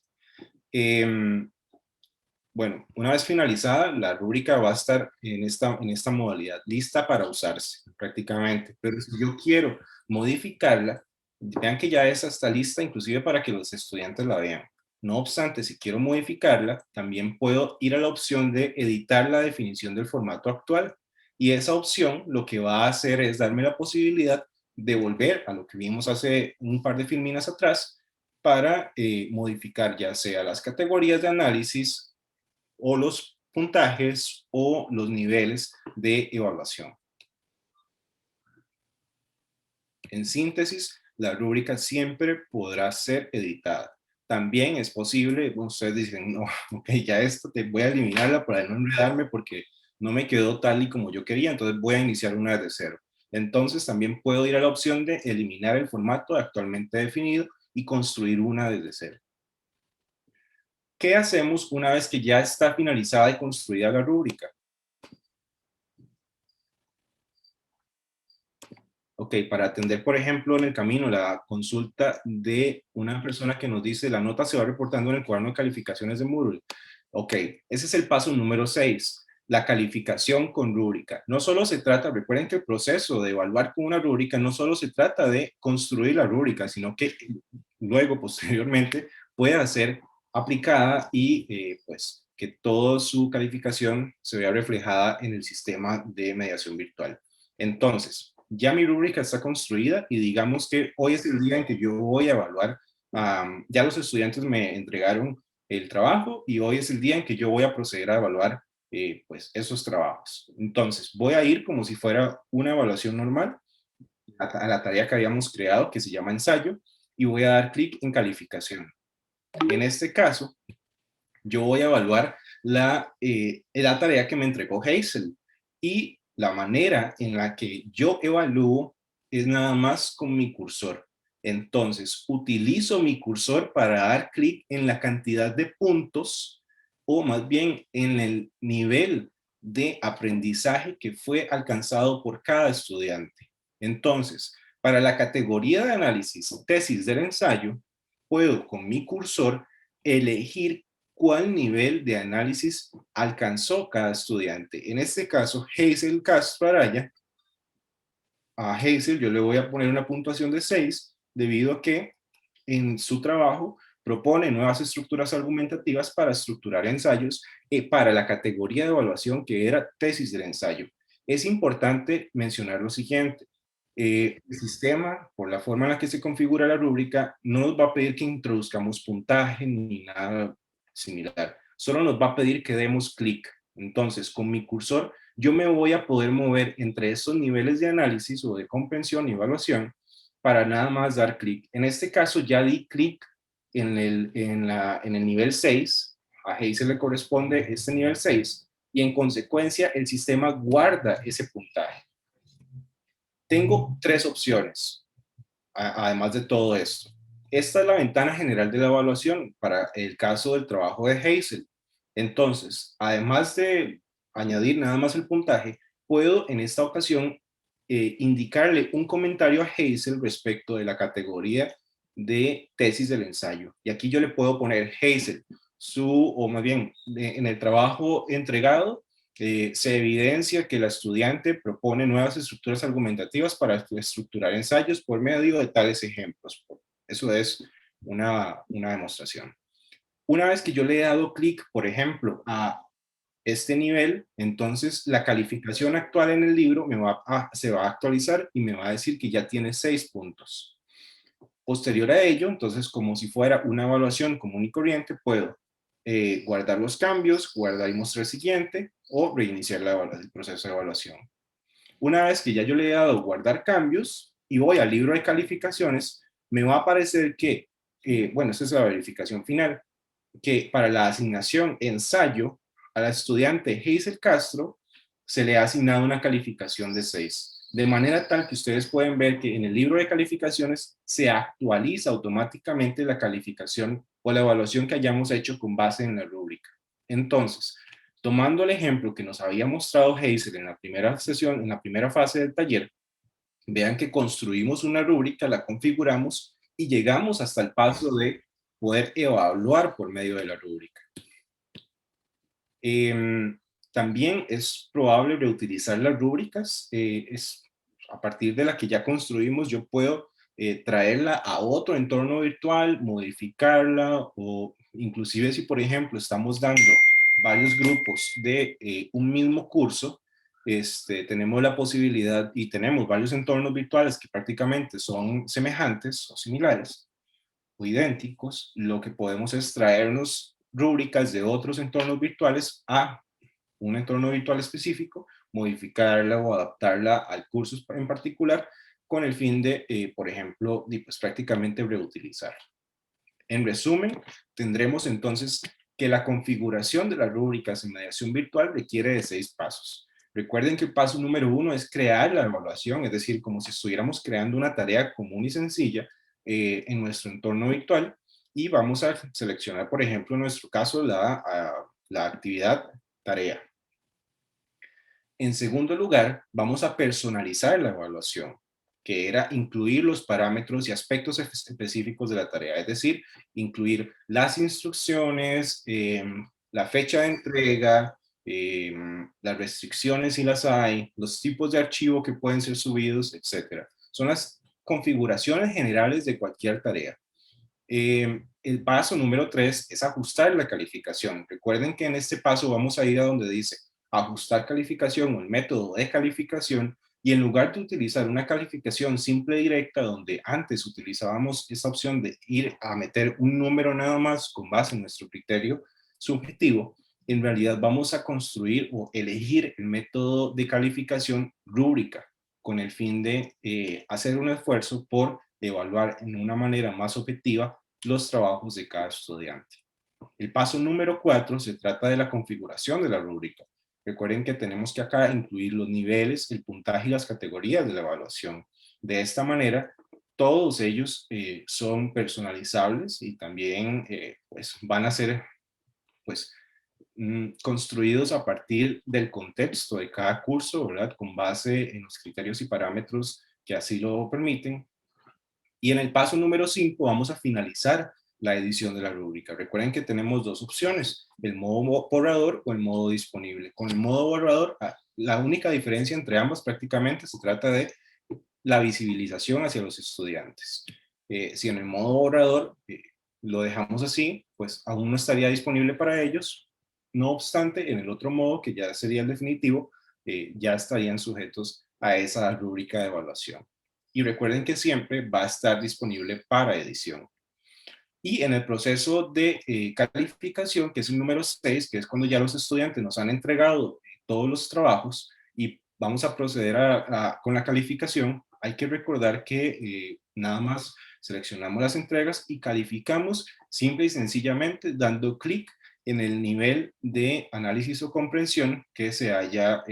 bueno, una vez finalizada, la rúbrica va a estar en esta modalidad, lista para usarse prácticamente. Pero si yo quiero modificarla, vean que ya esa está lista inclusive para que los estudiantes la vean. No obstante, si quiero modificarla, también puedo ir a la opción de editar la definición del formato actual. Y esa opción lo que va a hacer es darme la posibilidad de volver a lo que vimos hace un par de filminas atrás para modificar ya sea las categorías de análisis o los puntajes o los niveles de evaluación. En síntesis, la rúbrica siempre podrá ser editada. También es posible, ustedes dicen, no, ok, ya esto te voy a eliminarla para no enredarme porque no me quedó tal y como yo quería, entonces voy a iniciar una desde cero. Entonces también puedo ir a la opción de eliminar el formato actualmente definido y construir una desde cero. ¿Qué hacemos una vez que ya está finalizada y construida la rúbrica? Ok, para atender, por ejemplo, en el camino la consulta de una persona que nos dice la nota se va reportando en el cuaderno de calificaciones de Moodle. Ok, ese es el paso número 6, la calificación con rúbrica. No solo se trata, recuerden que el proceso de evaluar con una rúbrica no solo se trata de construir la rúbrica, sino que luego, posteriormente, pueda ser aplicada y pues que toda su calificación se vea reflejada en el sistema de mediación virtual. Entonces, ya mi rúbrica está construida y digamos que hoy es el día en que yo voy a evaluar. Ya los estudiantes me entregaron el trabajo y hoy es el día en que yo voy a proceder a evaluar pues esos trabajos. Entonces, voy a ir como si fuera una evaluación normal a la tarea que habíamos creado, que se llama ensayo, y voy a dar clic en calificación. En este caso, yo voy a evaluar la tarea que me entregó Hazel, y la manera en la que yo evalúo es nada más con mi cursor. Entonces, utilizo mi cursor para dar clic en la cantidad de puntos, o más bien en el nivel de aprendizaje que fue alcanzado por cada estudiante. Entonces, para la categoría de análisis tesis del ensayo, puedo con mi cursor elegir cuál nivel de análisis alcanzó cada estudiante. En este caso, Hazel Castro Araya, a Hazel yo le voy a poner una puntuación de 6 debido a que en su trabajo propone nuevas estructuras argumentativas para estructurar ensayos para la categoría de evaluación que era tesis del ensayo. Es importante mencionar lo siguiente. El sistema, por la forma en la que se configura la rúbrica, no nos va a pedir que introduzcamos puntaje ni nada similar. Solo nos va a pedir que demos clic. Entonces, con mi cursor, yo me voy a poder mover entre estos niveles de análisis o de comprensión y evaluación para nada más dar clic. En este caso, ya di clic en el nivel 6. A Hazel le corresponde este nivel 6 y en consecuencia el sistema guarda ese puntaje. Tengo 3 opciones, además de todo esto. Esta es la ventana general de la evaluación para el caso del trabajo de Hazel. Entonces, además de añadir nada más el puntaje, puedo en esta ocasión indicarle un comentario a Hazel respecto de la categoría de tesis del ensayo. Y aquí yo le puedo poner Hazel, o más bien, en el trabajo entregado, se evidencia que la estudiante propone nuevas estructuras argumentativas para estructurar ensayos por medio de tales ejemplos. Eso es una demostración. Una vez que yo le he dado clic, por ejemplo, a este nivel, entonces la calificación actual en el libro se va a actualizar y me va a decir que ya tiene 6 puntos. Posterior a ello, entonces como si fuera una evaluación común y corriente, puedo guardar los cambios, guardar y mostrar siguiente o reiniciar el proceso de evaluación. Una vez que ya yo le he dado guardar cambios y voy al libro de calificaciones, me va a aparecer que, bueno, esta es la verificación final, que para la asignación ensayo a la estudiante Hazel Castro se le ha asignado una calificación de 6. De manera tal que ustedes pueden ver que en el libro de calificaciones se actualiza automáticamente la calificación o la evaluación que hayamos hecho con base en la rúbrica. Entonces, tomando el ejemplo que nos había mostrado Hazel en la primera sesión, en la primera fase del taller, vean que construimos una rúbrica, la configuramos y llegamos hasta el paso de poder evaluar por medio de la rúbrica. También es probable reutilizar las rúbricas. A partir de la que ya construimos, yo puedo traerla a otro entorno virtual, modificarla, o inclusive si, por ejemplo, estamos dando varios grupos de un mismo curso, tenemos la posibilidad y tenemos varios entornos virtuales que prácticamente son semejantes o similares o idénticos. Lo que podemos es traernos rúbricas de otros entornos virtuales a un entorno virtual específico, modificarla o adaptarla al curso en particular con el fin de, por ejemplo, pues prácticamente reutilizar. En resumen, tendremos entonces que la configuración de las rúbricas en mediación virtual requiere de 6 pasos. Recuerden que el paso número 1 es crear la evaluación, es decir, como si estuviéramos creando una tarea común y sencilla en nuestro entorno virtual, y vamos a seleccionar, por ejemplo, en nuestro caso, la actividad tarea. En segundo lugar, vamos a personalizar la evaluación, que era incluir los parámetros y aspectos específicos de la tarea, es decir, incluir las instrucciones, la fecha de entrega, las restricciones si las hay, los tipos de archivo que pueden ser subidos, etc. Son las configuraciones generales de cualquier tarea. El paso número 3 es ajustar la calificación. Recuerden que en este paso vamos a ir a donde dice ajustar calificación o el método de calificación, y en lugar de utilizar una calificación simple y directa donde antes utilizábamos esa opción de ir a meter un número nada más con base en nuestro criterio subjetivo, en realidad vamos a construir o elegir el método de calificación rúbrica con el fin de hacer un esfuerzo por evaluar en una manera más objetiva los trabajos de cada estudiante. El paso número 4 se trata de la configuración de la rúbrica. Recuerden que tenemos que acá incluir los niveles, el puntaje y las categorías de la evaluación. De esta manera, todos ellos son personalizables y también pues, van a ser pues, construidos a partir del contexto de cada curso, ¿verdad? Con base en los criterios y parámetros que así lo permiten. Y en el paso número 5 vamos a finalizar la edición de la rúbrica. Recuerden que tenemos 2 opciones, el modo borrador o el modo disponible. Con el modo borrador, la única diferencia entre ambas prácticamente se trata de la visibilización hacia los estudiantes. Si en el modo borrador lo dejamos así, pues aún no estaría disponible para ellos. No obstante, en el otro modo, que ya sería el definitivo, ya estarían sujetos a esa rúbrica de evaluación. Y recuerden que siempre va a estar disponible para edición. Y en el proceso de calificación, que es el número 6, que es cuando ya los estudiantes nos han entregado todos los trabajos y vamos a proceder con la calificación, hay que recordar que nada más seleccionamos las entregas y calificamos simple y sencillamente dando clic en el nivel de análisis o comprensión que se haya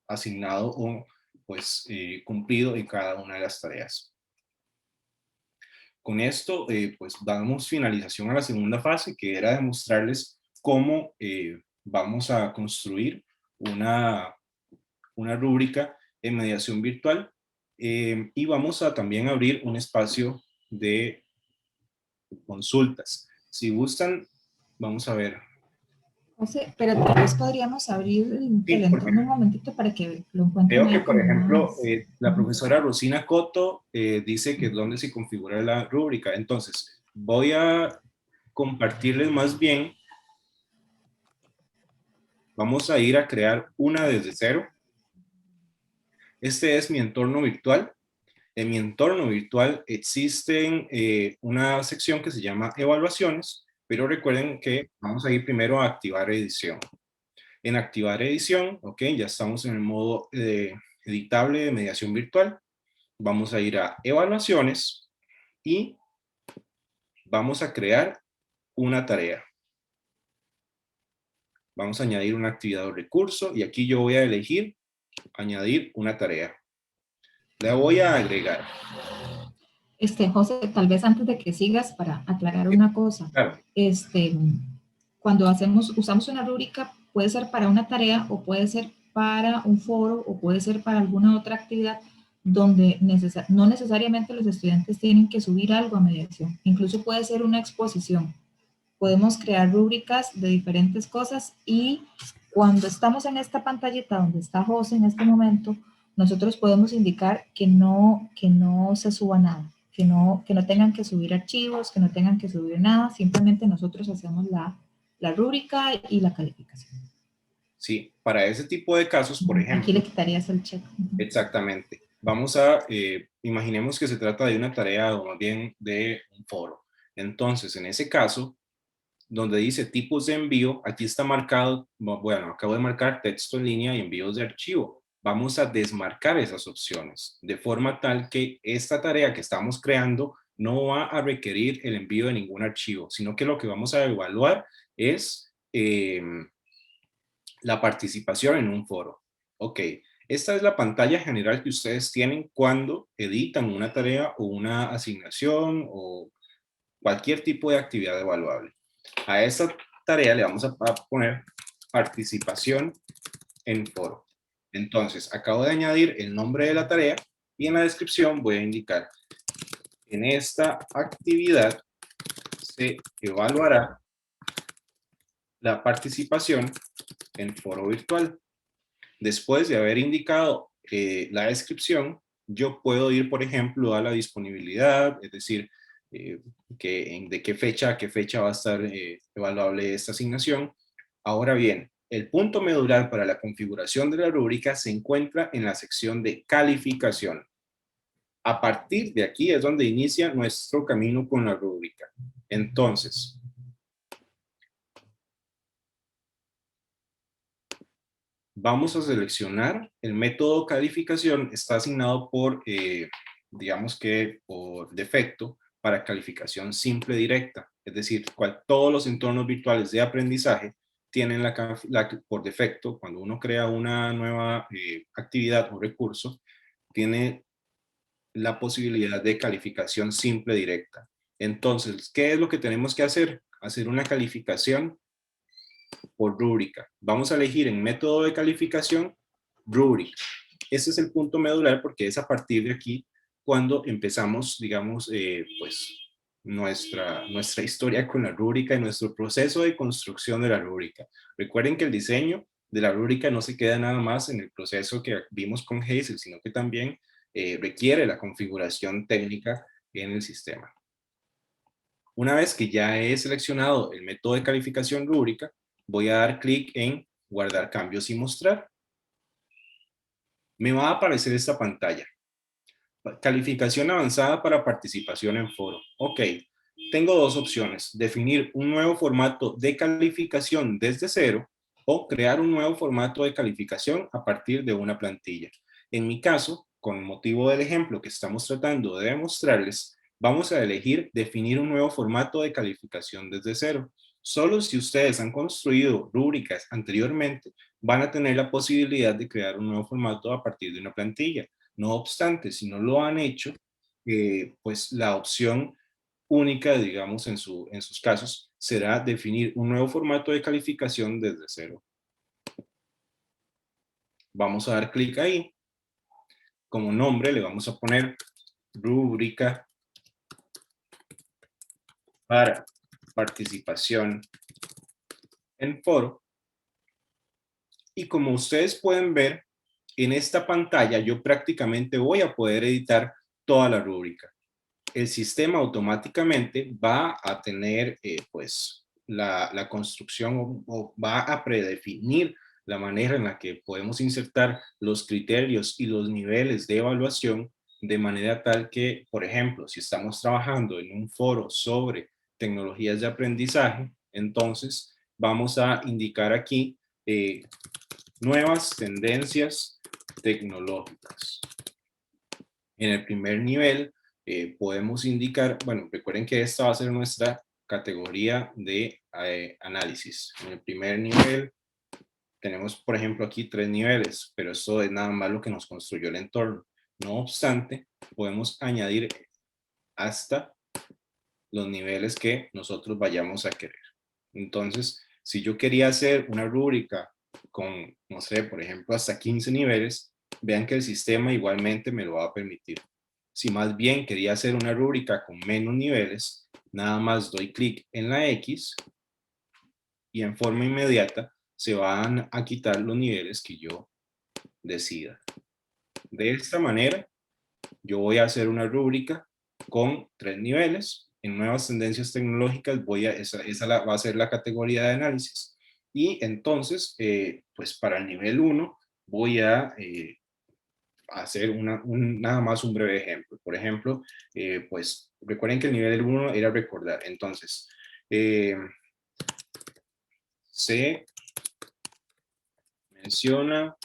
asignado o pues cumplido en cada una de las tareas. Con esto, pues damos finalización a la segunda fase, que era demostrarles cómo vamos a construir una rúbrica en mediación virtual y vamos a también abrir un espacio de consultas. Si gustan, vamos a ver. José, pero tal vez podríamos abrir el Sí, entorno un momentito para que lo encuentren creo que, ahí por como ejemplo, más. la profesora Rosina Coto dice que es donde se configura la rúbrica. Entonces, voy a compartirles más bien. Vamos a ir a crear una desde cero. Este es mi entorno virtual. En mi entorno virtual existen una sección que se llama evaluaciones, pero recuerden que vamos a ir primero a activar edición. En activar edición, ok, ya estamos en el modo editable de mediación virtual. Vamos a ir a evaluaciones y vamos a crear una tarea. Vamos a añadir una actividad o recurso y aquí yo voy a elegir añadir una tarea. La voy a agregar. José, tal vez antes de que sigas, para aclarar una cosa, Claro, cuando usamos una rúbrica, puede ser para una tarea o puede ser para un foro o puede ser para alguna otra actividad donde no necesariamente los estudiantes tienen que subir algo a mediación, incluso puede ser una exposición. Podemos crear rúbricas de diferentes cosas y cuando estamos en esta pantallita donde está José en este momento, nosotros podemos indicar que no se suba nada, que no tengan que subir archivos, que no tengan que subir nada, simplemente nosotros hacemos la rúbrica y la calificación. sí, para ese tipo de casos, por ejemplo. Aquí le quitarías el check. Exactamente. Vamos a, imaginemos que se trata de una tarea o más bien de un foro. Entonces, en ese caso, donde dice tipos de envío, aquí está marcado, bueno, acabo de marcar texto en línea y envíos de archivo. Vamos a desmarcar esas opciones, de forma tal que esta tarea que estamos creando no va a requerir el envío de ningún archivo, sino que lo que vamos a evaluar es la participación en un foro. Ok, esta es la pantalla general que ustedes tienen cuando editan una tarea o una asignación o cualquier tipo de actividad evaluable. A esta tarea le vamos a poner participación en foro. Entonces, acabo de añadir el nombre de la tarea y en la descripción voy a indicar: en esta actividad se evaluará la participación en foro virtual. Después de haber indicado la descripción, yo puedo ir, por ejemplo, a la disponibilidad, es decir, de qué fecha a qué fecha va a estar evaluable esta asignación. Ahora bien, el punto medular para la configuración de la rúbrica se encuentra en la sección de calificación. A partir de aquí es donde inicia nuestro camino con la rúbrica. Entonces, vamos a seleccionar el método calificación. Está asignado por, digamos que por defecto, para calificación simple directa. Es decir, todos los entornos virtuales de aprendizaje tienen por defecto, cuando uno crea una nueva actividad o recurso, tiene la posibilidad de calificación simple directa. Entonces, ¿qué es lo que tenemos que hacer? Hacer una calificación por rúbrica. Vamos a elegir en método de calificación rúbrica. Ese es el punto medular porque es a partir de aquí cuando empezamos, digamos, pues nuestra historia con la rúbrica y nuestro proceso de construcción de la rúbrica. Recuerden que el diseño de la rúbrica no se queda nada más en el proceso que vimos con Hazel, sino que también requiere la configuración técnica en el sistema. Una vez que ya he seleccionado el método de calificación rúbrica, voy a dar clic en guardar cambios y mostrar. Me va a aparecer esta pantalla. Calificación avanzada para participación en foro. Ok, tengo dos opciones. Definir un nuevo formato de calificación desde cero o crear un nuevo formato de calificación a partir de una plantilla. En mi caso, con motivo del ejemplo que estamos tratando de demostrarles, vamos a elegir definir un nuevo formato de calificación desde cero. Solo si ustedes han construido rúbricas anteriormente, van a tener la posibilidad de crear un nuevo formato a partir de una plantilla. No obstante, si no lo han hecho, pues la opción única, digamos, en sus casos, será definir un nuevo formato de calificación desde cero. Vamos a dar clic ahí. Como nombre le vamos a poner rúbrica para participación en foro. Y como ustedes pueden ver, en esta pantalla yo prácticamente voy a poder editar toda la rúbrica. El sistema automáticamente va a tener pues la construcción o va a predefinir la manera en la que podemos insertar los criterios y los niveles de evaluación de manera tal que, por ejemplo, si estamos trabajando en un foro sobre tecnologías de aprendizaje, entonces vamos a indicar aquí nuevas tendencias tecnológicas. En el primer nivel podemos indicar, bueno, recuerden que esta va a ser nuestra categoría de análisis. En el primer nivel tenemos, por ejemplo, aquí 3 niveles, pero esto es nada más lo que nos construyó el entorno. No obstante, podemos añadir hasta los niveles que nosotros vayamos a querer. Entonces, si yo quería hacer una rúbrica con, no sé, por ejemplo, hasta 15 niveles, vean que el sistema igualmente me lo va a permitir. Si más bien quería hacer una rúbrica con menos niveles, nada más doy clic en la X y en forma inmediata se van a quitar los niveles que yo decida. De esta manera, yo voy a hacer una rúbrica con 3 niveles. En nuevas tendencias tecnológicas esa va a ser la categoría de análisis. Y entonces, pues para el nivel 1 voy a hacer nada más un breve ejemplo. Por ejemplo, pues recuerden que el nivel 1 era recordar. Entonces, se menciona,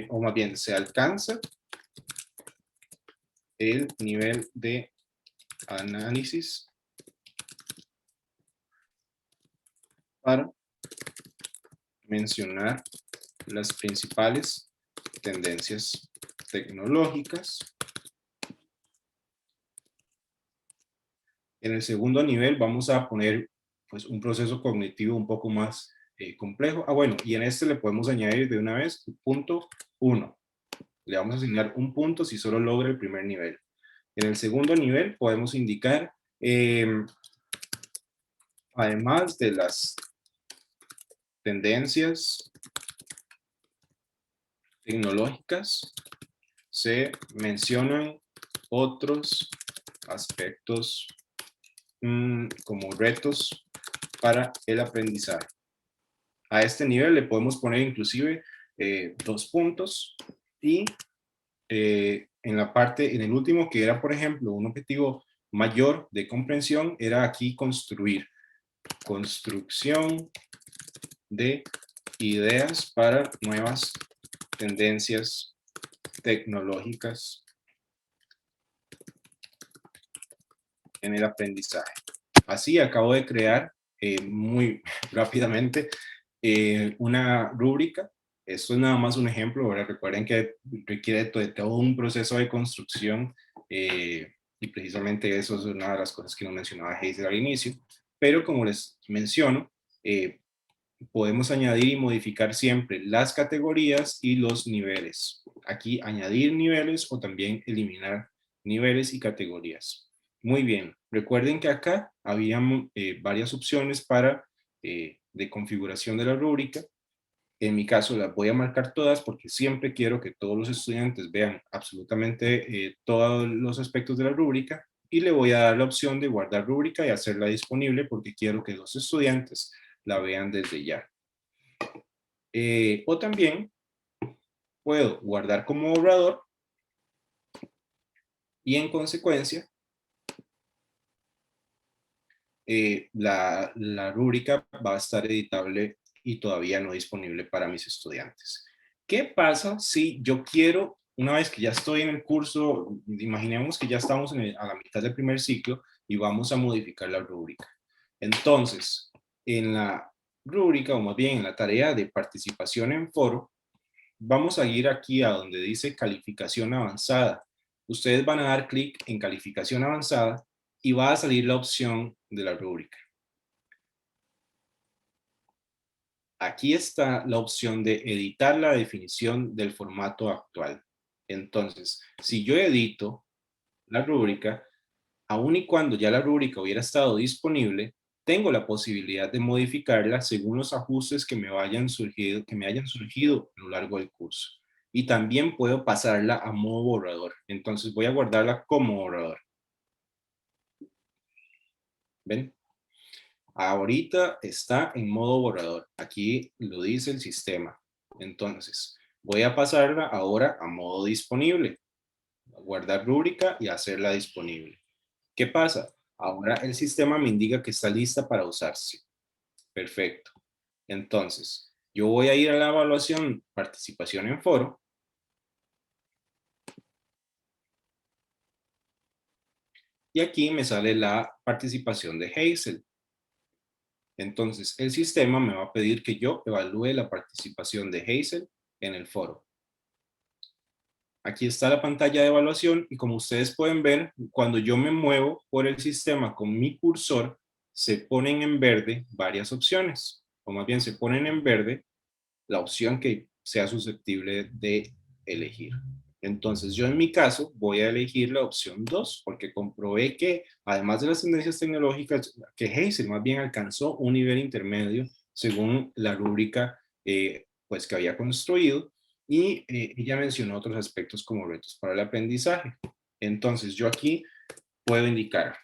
o más bien se alcanza el nivel de análisis para mencionar las principales tendencias tecnológicas. En el segundo nivel vamos a poner pues, un proceso cognitivo un poco más complejo. Bueno, y en este le podemos añadir de una vez punto 1. Le vamos a asignar un punto si solo logra el primer nivel. En el segundo nivel podemos indicar, además de las tendencias tecnológicas, se mencionan otros aspectos como retos para el aprendizaje. A este nivel le podemos poner inclusive 2 puntos y en el último que era, por ejemplo, un objetivo mayor de comprensión, era aquí construir. Construcción de ideas para nuevas tendencias tecnológicas en el aprendizaje. Así acabo de crear muy rápidamente una rúbrica. Esto es nada más un ejemplo, ¿verdad? Recuerden que requiere todo un proceso de construcción y precisamente eso es una de las cosas que nos mencionaba Hazel al inicio. Pero como les menciono, podemos añadir y modificar siempre las categorías y los niveles. Aquí añadir niveles o también eliminar niveles y categorías. Muy bien, recuerden que acá había varias opciones para de configuración de la rúbrica. En mi caso las voy a marcar todas porque siempre quiero que todos los estudiantes vean absolutamente todos los aspectos de la rúbrica. y le voy a dar la opción de guardar rúbrica y hacerla disponible porque quiero que los estudiantes la vean desde ya. O también puedo guardar como borrador y en consecuencia la rúbrica va a estar editable y todavía no disponible para mis estudiantes. ¿Qué pasa si yo quiero, una vez que ya estoy en el curso, imaginemos que ya estamos a la mitad del primer ciclo y vamos a modificar la rúbrica? Entonces, en la rúbrica, o más bien en la tarea de participación en foro, vamos a ir aquí a donde dice calificación avanzada. Ustedes van a dar clic en calificación avanzada y va a salir la opción de la rúbrica. Aquí está la opción de editar la definición del formato actual. Entonces, si yo edito la rúbrica, aun y cuando ya la rúbrica hubiera estado disponible, tengo la posibilidad de modificarla según los ajustes que me hayan surgido a lo largo del curso. Y también puedo pasarla a modo borrador. Entonces voy a guardarla como borrador. ¿Ven? Ahorita está en modo borrador. Aquí lo dice el sistema. Entonces, voy a pasarla ahora a modo disponible. Guardar rúbrica y hacerla disponible. ¿Qué pasa? Ahora el sistema me indica que está lista para usarse. Perfecto. Entonces, yo voy a ir a la evaluación participación en foro. Y aquí me sale la participación de Hazel. Entonces, el sistema me va a pedir que yo evalúe la participación de Hazel en el foro. Aquí está la pantalla de evaluación y como ustedes pueden ver, cuando yo me muevo por el sistema con mi cursor, se ponen en verde varias opciones, o más bien se ponen en verde la opción que sea susceptible de elegir. Entonces yo en mi caso voy a elegir la opción 2 porque comprobé que además de las tendencias tecnológicas, que Hazel más bien alcanzó un nivel intermedio según la rúbrica pues que había construido y ella mencionó otros aspectos como retos para el aprendizaje. Entonces yo aquí puedo indicar,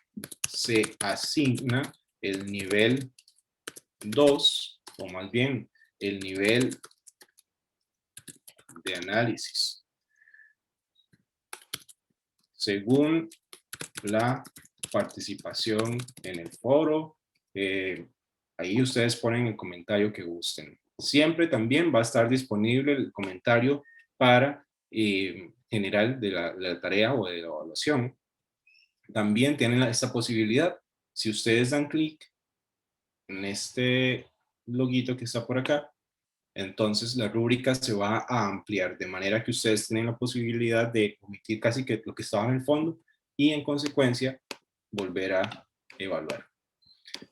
se asigna el nivel 2 o más bien el nivel de análisis según la participación en el foro. Ahí ustedes ponen el comentario que gusten. Siempre también va a estar disponible el comentario para general de la tarea o de la evaluación. También tienen esta posibilidad. Si ustedes dan clic en este loguito que está por acá, entonces la rúbrica se va a ampliar de manera que ustedes tienen la posibilidad de omitir casi que lo que estaba en el fondo y en consecuencia volver a evaluar.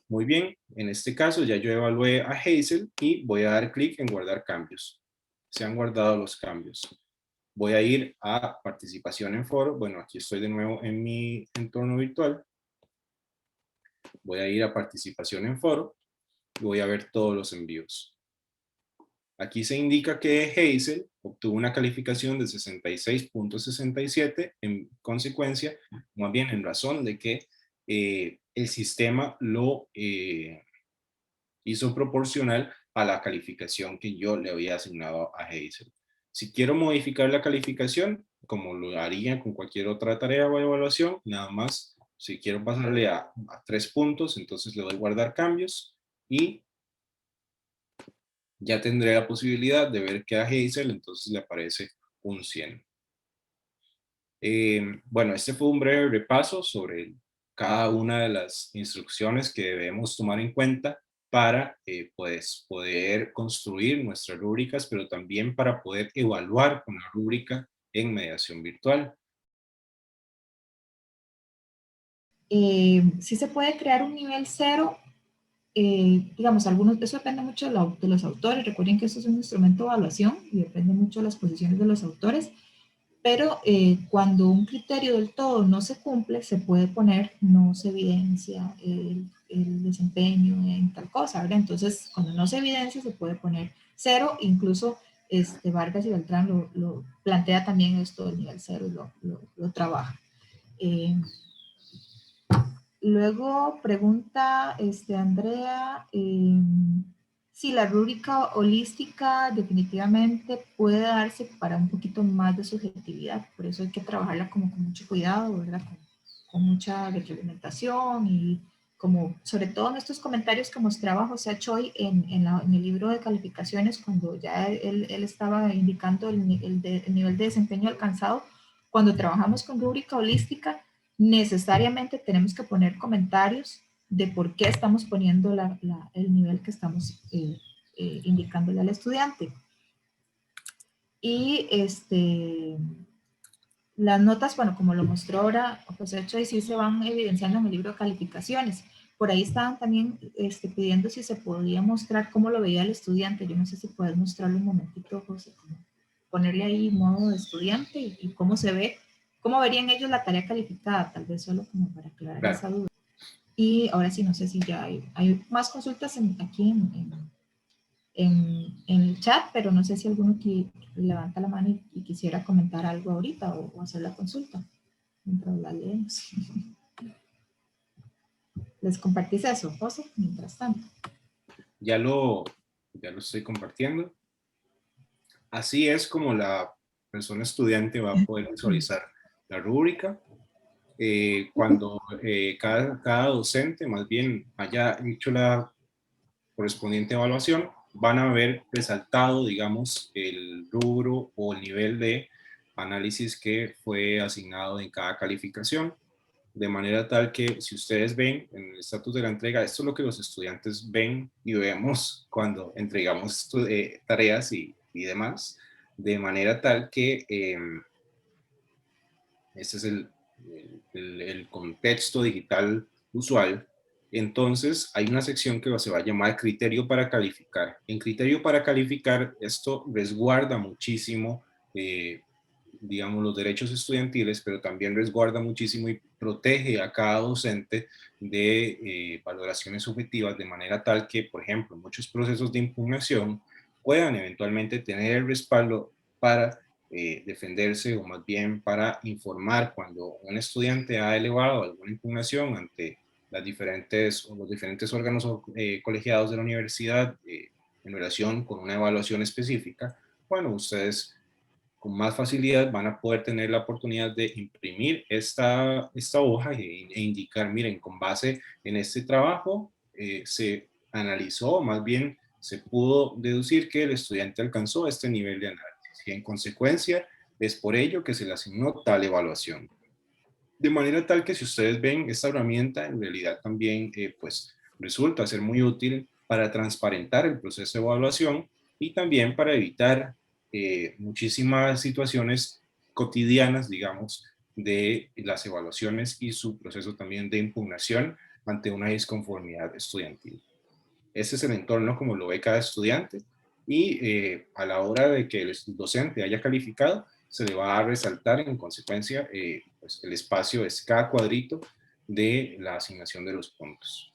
Muy bien, en este caso ya yo evalué a Hazel y voy a dar clic en guardar cambios. Se han guardado los cambios. Voy a ir a participación en foro. Bueno, aquí estoy de nuevo en mi entorno virtual. Voy a ir a participación en foro y voy a ver todos los envíos. Aquí se indica que Hazel obtuvo una calificación de 66.67, en consecuencia, más bien en razón de que el sistema lo hizo proporcional a la calificación que yo le había asignado a Hazel. Si quiero modificar la calificación, como lo haría con cualquier otra tarea o evaluación, nada más, si quiero pasarle a 3 puntos, entonces le doy guardar cambios y ya tendré la posibilidad de ver que a Hazel entonces le aparece un 100. Bueno, este fue un breve repaso sobre cada una de las instrucciones que debemos tomar en cuenta para pues, poder construir nuestras rúbricas, pero también para poder evaluar con la rúbrica en mediación virtual. Sí se puede crear un nivel 0. Digamos, eso depende mucho de los autores. Recuerden que esto es un instrumento de evaluación y depende mucho de las posiciones de los autores, pero cuando un criterio del todo no se cumple, se puede poner no se evidencia el desempeño en tal cosa, ¿verdad? Entonces, cuando no se evidencia, se puede poner 0, incluso Vargas y Beltrán lo plantea también esto del nivel 0 y lo trabaja. Luego pregunta Andrea si la rúbrica holística definitivamente puede darse para un poquito más de subjetividad, por eso hay que trabajarla como con mucho cuidado, ¿verdad? Con mucha retroalimentación y como sobre todo en estos comentarios que mostraba José Choi en el libro de calificaciones, cuando ya él estaba indicando el nivel de desempeño alcanzado. Cuando trabajamos con rúbrica holística, necesariamente tenemos que poner comentarios de por qué estamos poniendo el nivel que estamos indicándole al estudiante. Y las notas, bueno, como lo mostró ahora José Choi, sí se van evidenciando en el libro de calificaciones. Por ahí estaban también pidiendo si se podía mostrar cómo lo veía el estudiante. Yo no sé si puedes mostrarlo un momentito, José, como ponerle ahí modo de estudiante y cómo se ve, cómo verían ellos la tarea calificada, tal vez solo como para aclarar Claro. esa duda. Y ahora sí, no sé si ya hay más consultas aquí en el chat, pero no sé si alguno que levanta la mano y quisiera comentar algo ahorita o hacer la consulta mientras la leemos. ¿Les compartís eso, José, mientras tanto? Ya lo estoy compartiendo. Así es como la persona estudiante va a poder visualizar la rúbrica. Cuando cada docente más bien haya hecho la correspondiente evaluación, van a ver resaltado, digamos, el rubro o el nivel de análisis que fue asignado en cada calificación, de manera tal que si ustedes ven en el estatus de la entrega, esto es lo que los estudiantes ven y vemos cuando entregamos tareas y demás, de manera tal que este es el contexto digital usual. Entonces, hay una sección que se va a llamar criterio para calificar. En criterio para calificar, esto resguarda muchísimo, digamos, los derechos estudiantiles, pero también resguarda muchísimo y protege a cada docente de valoraciones subjetivas, de manera tal que, por ejemplo, muchos procesos de impugnación puedan eventualmente tener el respaldo para defenderse, o más bien para informar cuando un estudiante ha elevado alguna impugnación ante los diferentes órganos colegiados de la universidad en relación con una evaluación específica. Bueno, ustedes con más facilidad van a poder tener la oportunidad de imprimir esta hoja e indicar, miren, con base en este trabajo se analizó, más bien se pudo deducir que el estudiante alcanzó este nivel de análisis y en consecuencia es por ello que se le asignó tal evaluación. De manera tal que si ustedes ven esta herramienta, en realidad también pues resulta ser muy útil para transparentar el proceso de evaluación y también para evitar muchísimas situaciones cotidianas, digamos, de las evaluaciones y su proceso también de impugnación ante una disconformidad estudiantil. Ese es el entorno como lo ve cada estudiante y a la hora de que el docente haya calificado, se le va a resaltar en consecuencia pues el espacio es cada cuadrito de la asignación de los puntos.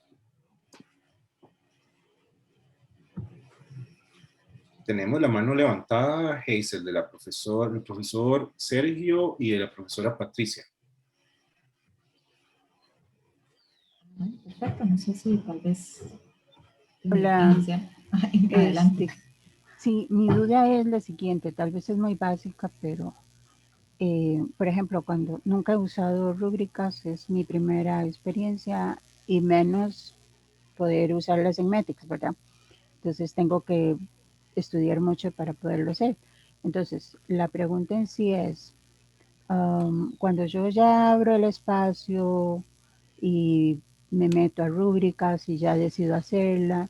Tenemos la mano levantada, Hazel, del profesor Sergio y de la profesora Patricia. Perfecto, no sé si tal vez... Hola. Adelante. Sí, mi duda es la siguiente, tal vez es muy básica, pero por ejemplo, cuando nunca he usado rúbricas, es mi primera experiencia y menos poder usarlas en METICS, ¿verdad? Entonces tengo que estudiar mucho para poderlo hacer. Entonces, la pregunta en sí es, cuando yo ya abro el espacio y me meto a rúbricas y ya decido hacerla,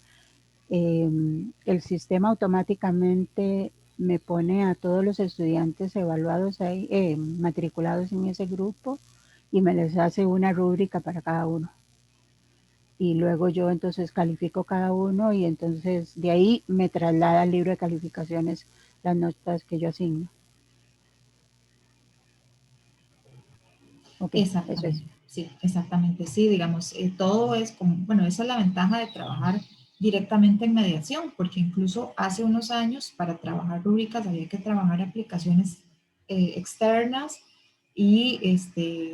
el sistema automáticamente me pone a todos los estudiantes evaluados ahí, matriculados en ese grupo, y me les hace una rúbrica para cada uno. Y luego yo entonces califico cada uno y entonces de ahí me traslada al libro de calificaciones las notas que yo asigno. Okay, exactamente, eso es. Sí, exactamente, sí, digamos, todo es como, bueno, esa es la ventaja de trabajar directamente en mediación, porque incluso hace unos años para trabajar rúbricas había que trabajar aplicaciones externas y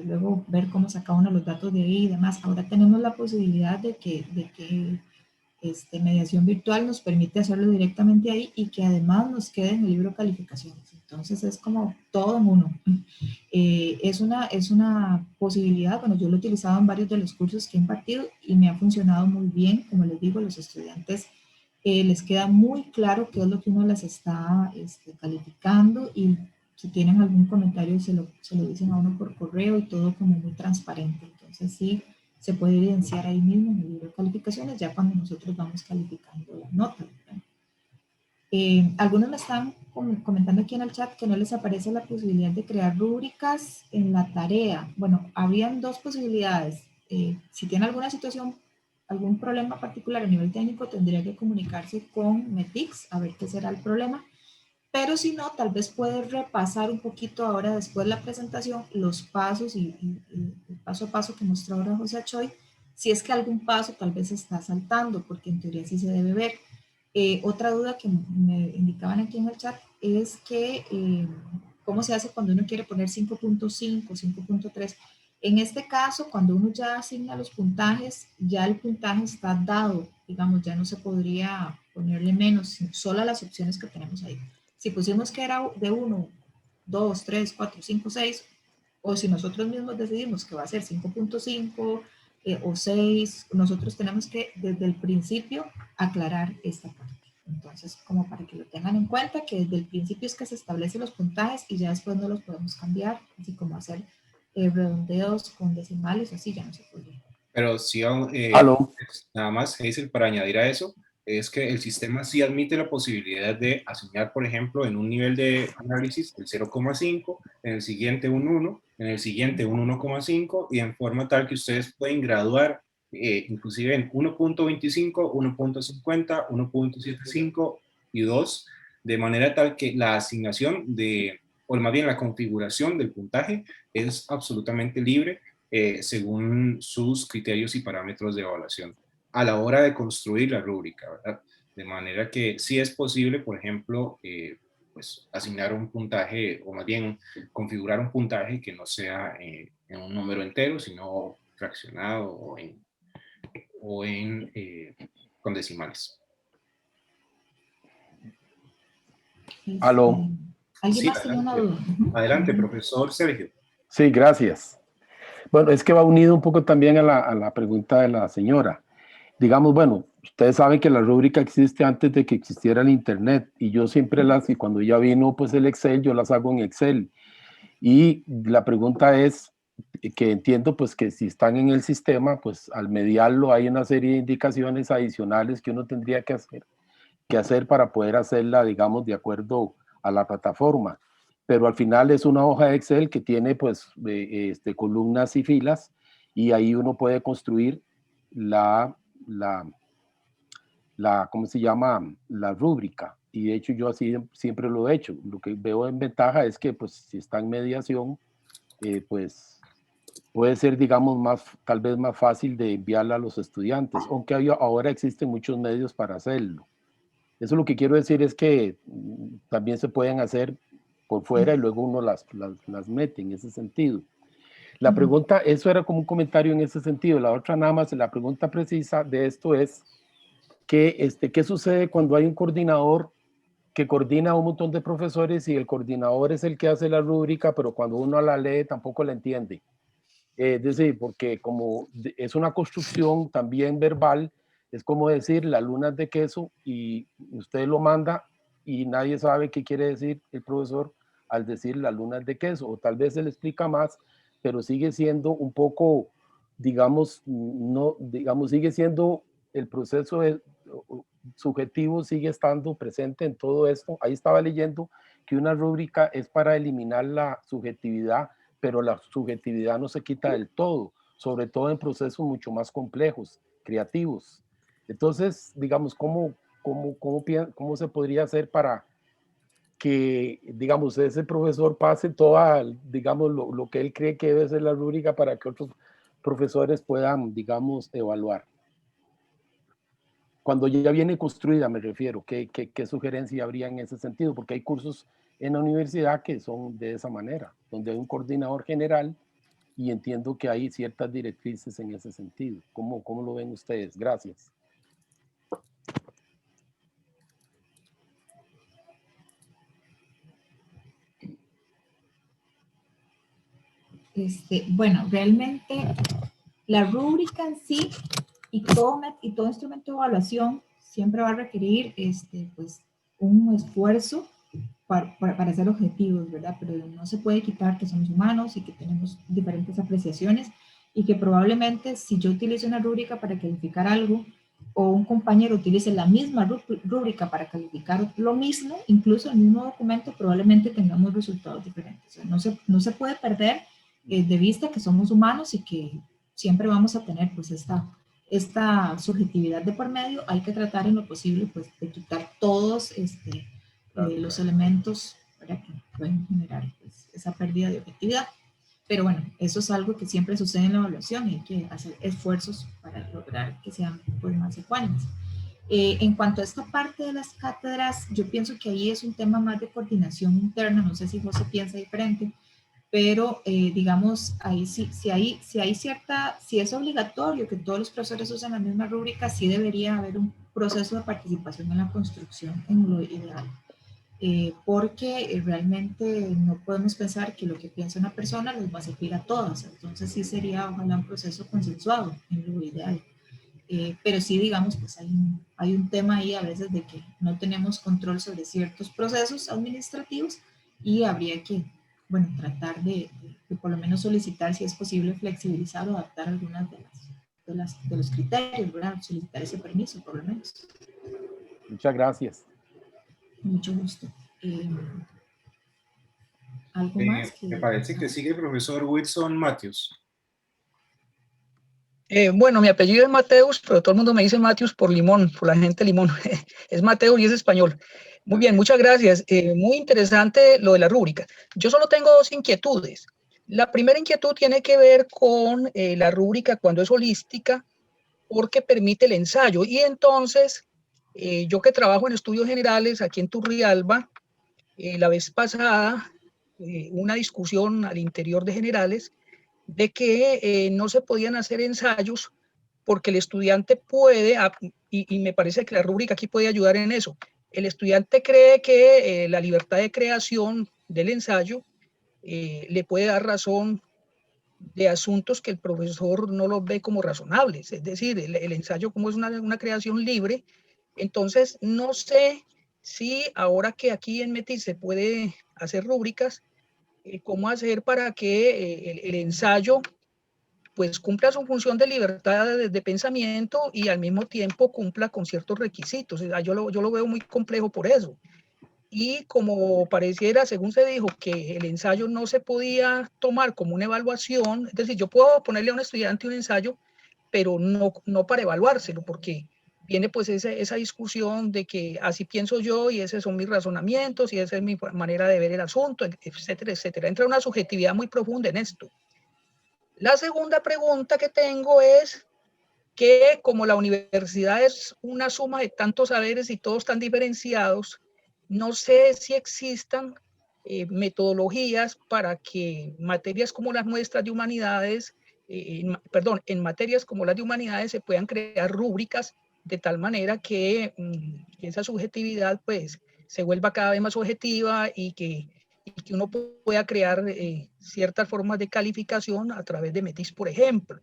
luego ver cómo saca uno los datos de ahí y demás. Ahora tenemos la posibilidad de que mediación virtual nos permite hacerlo directamente ahí y que además nos quede en el libro de calificaciones. Entonces es como todo en uno. Es una posibilidad, bueno, yo lo he utilizado en varios de los cursos que he impartido y me ha funcionado muy bien. Como les digo, los estudiantes les queda muy claro qué es lo que uno les está calificando, y si tienen algún comentario se lo dicen a uno por correo, y todo como muy transparente. Entonces sí, se puede evidenciar ahí mismo en el libro de calificaciones, ya cuando nosotros vamos calificando la nota. Algunos me están comentando aquí en el chat que no les aparece la posibilidad de crear rúbricas en la tarea. Bueno, habrían dos posibilidades. Si tiene alguna situación, algún problema particular a nivel técnico, tendría que comunicarse con Metix a ver qué será el problema. Pero si no, tal vez puede repasar un poquito ahora, después de la presentación, los pasos y el paso a paso que mostró ahora José Achoy, si es que algún paso tal vez está saltando, porque en teoría sí se debe ver. Otra duda que me indicaban aquí en el chat es que cómo se hace cuando uno quiere poner 5.5, 5.3. En este caso, cuando uno ya asigna los puntajes, ya el puntaje está dado, digamos, ya no se podría ponerle menos, solo a las opciones que tenemos ahí. Si pusimos que era de 1, 2, 3, 4, 5, 6, o si nosotros mismos decidimos que va a ser 5.5 o 6, nosotros tenemos que desde el principio aclarar esta parte. Entonces, como para que lo tengan en cuenta, que desde el principio es que se establecen los puntajes y ya después no los podemos cambiar, así como hacer redondeos con decimales, así ya no se podría. Pero sí, Aló. nada más, Hazel, para añadir a eso, es que el sistema sí admite la posibilidad de asignar, por ejemplo, en un nivel de análisis el 0,5, en el siguiente un 1, en el siguiente un 1,5, y en forma tal que ustedes pueden graduar inclusive en 1.25, 1.50, 1.75 y 2, de manera tal que la asignación o más bien la configuración del puntaje es absolutamente libre según sus criterios y parámetros de evaluación a la hora de construir la rúbrica, ¿verdad? De manera que sí es posible, por ejemplo, pues asignar un puntaje, o más bien configurar un puntaje que no sea en un número entero, sino fraccionado con decimales. Aló. ¿Alguien Sí, más tiene una duda? adelante, profesor Sergio. Sí, gracias. Bueno, es que va unido un poco también a la pregunta de la señora. Digamos, bueno, ustedes saben que la rúbrica existe antes de que existiera el Internet, y yo siempre y cuando ya vino pues el Excel, yo las hago en Excel. Y la pregunta es, que entiendo pues que si están en el sistema, pues al mediarlo hay una serie de indicaciones adicionales que uno tendría que hacer para poder hacerla, digamos, de acuerdo a la plataforma. Pero al final es una hoja de Excel que tiene pues columnas y filas, y ahí uno puede construir ¿cómo se llama? La rúbrica. Y de hecho yo así siempre lo he hecho. Lo que veo en ventaja es que pues si está en mediación, pues puede ser, digamos, tal vez más fácil de enviarla a los estudiantes, aunque ahora existen muchos medios para hacerlo. Eso lo que quiero decir es que también se pueden hacer por fuera y luego uno las mete en ese sentido. La pregunta, eso era como un comentario en ese sentido. La otra nada más, la pregunta precisa de esto es ¿qué sucede cuando hay un coordinador que coordina a un montón de profesores y el coordinador es el que hace la rúbrica, pero cuando uno la lee tampoco la entiende? Es decir, porque como es una construcción también verbal, es como decir las lunas de queso, y usted lo manda y nadie sabe qué quiere decir el profesor al decir las lunas de queso, o tal vez se le explica más, pero sigue siendo un poco, digamos, no, digamos, sigue siendo el proceso subjetivo, sigue estando presente en todo esto. Ahí estaba leyendo que una rúbrica es para eliminar la subjetividad, pero la subjetividad no se quita del todo, sobre todo en procesos mucho más complejos, creativos. Entonces, digamos, ¿cómo se podría hacer para que, digamos, ese profesor pase toda, digamos, lo que él cree que debe ser la rúbrica para que otros profesores puedan, digamos, evaluar? Cuando ya viene construida, me refiero, ¿qué sugerencia habría en ese sentido? Porque hay cursos en la universidad que son de esa manera, donde hay un coordinador general y entiendo que hay ciertas directrices en ese sentido. ¿Cómo lo ven ustedes? Gracias. Bueno, realmente la rúbrica en sí y todo instrumento de evaluación siempre va a requerir pues, un esfuerzo para ser objetivos, ¿verdad? Pero no se puede quitar que somos humanos y que tenemos diferentes apreciaciones y que probablemente si yo utilizo una rúbrica para calificar algo o un compañero utilice la misma rúbrica para calificar lo mismo, incluso el mismo documento, probablemente tengamos resultados diferentes. O sea, no se puede perder de vista que somos humanos y que siempre vamos a tener pues esta subjetividad de por medio. Hay que tratar en lo posible pues de quitar todos los elementos para que pueden generar pues, esa pérdida de objetividad. Pero bueno, eso es algo que siempre sucede en la evaluación y hay que hacer esfuerzos para lograr que sean pues, más ecuánimes. En cuanto a esta parte de las cátedras, yo pienso que ahí es un tema más de coordinación interna, no sé si José piensa diferente, pero digamos, ahí sí, si es obligatorio que todos los profesores usen la misma rúbrica, sí debería haber un proceso de participación en la construcción en lo ideal. Porque realmente no podemos pensar que lo que piensa una persona les va a servir a todas, entonces sí sería ojalá un proceso consensuado en lo ideal. Pero sí, digamos, pues hay un tema ahí a veces de que no tenemos control sobre ciertos procesos administrativos y habría que, bueno, tratar de por lo menos solicitar si es posible flexibilizar o adaptar algunas de los criterios, ¿verdad? Solicitar ese permiso, por lo menos. Muchas gracias. Mucho gusto. ¿Algo más? Me parece que sigue el profesor Wilson Matthews. Bueno, mi apellido es Mateus, pero todo el mundo me dice Matthews por Limón, por la gente Limón. Es Mateus y es español. Muy bien, muchas gracias. Muy interesante lo de la rúbrica. Yo solo tengo dos inquietudes. La primera inquietud tiene que ver con la rúbrica cuando es holística, porque permite el ensayo. Y entonces, yo que trabajo en estudios generales aquí en Turrialba, la vez pasada, una discusión al interior de generales de que no se podían hacer ensayos porque el estudiante puede, y me parece que la rúbrica aquí puede ayudar en eso, el estudiante cree que la libertad de creación del ensayo le puede dar razón de asuntos que el profesor no los ve como razonables, es decir, el ensayo como es una creación libre. Entonces no sé si ahora que aquí en METIS se puede hacer rúbricas, cómo hacer para que el ensayo pues cumpla su función de libertad de pensamiento y al mismo tiempo cumpla con ciertos requisitos. O sea, yo lo veo muy complejo por eso. Y como pareciera, según se dijo, que el ensayo no se podía tomar como una evaluación, es decir, yo puedo ponerle a un estudiante un ensayo, pero no para evaluárselo, porque viene pues esa discusión de que así pienso yo y esos son mis razonamientos y esa es mi manera de ver el asunto, etcétera, etcétera. Entra una subjetividad muy profunda en esto. La segunda pregunta que tengo es que como la universidad es una suma de tantos saberes y todos tan diferenciados, no sé si existan metodologías para que materias como las nuestras de humanidades, en materias como las de humanidades se puedan crear rúbricas de tal manera que esa subjetividad pues se vuelva cada vez más objetiva y que uno pueda crear ciertas formas de calificación a través de METIS, por ejemplo.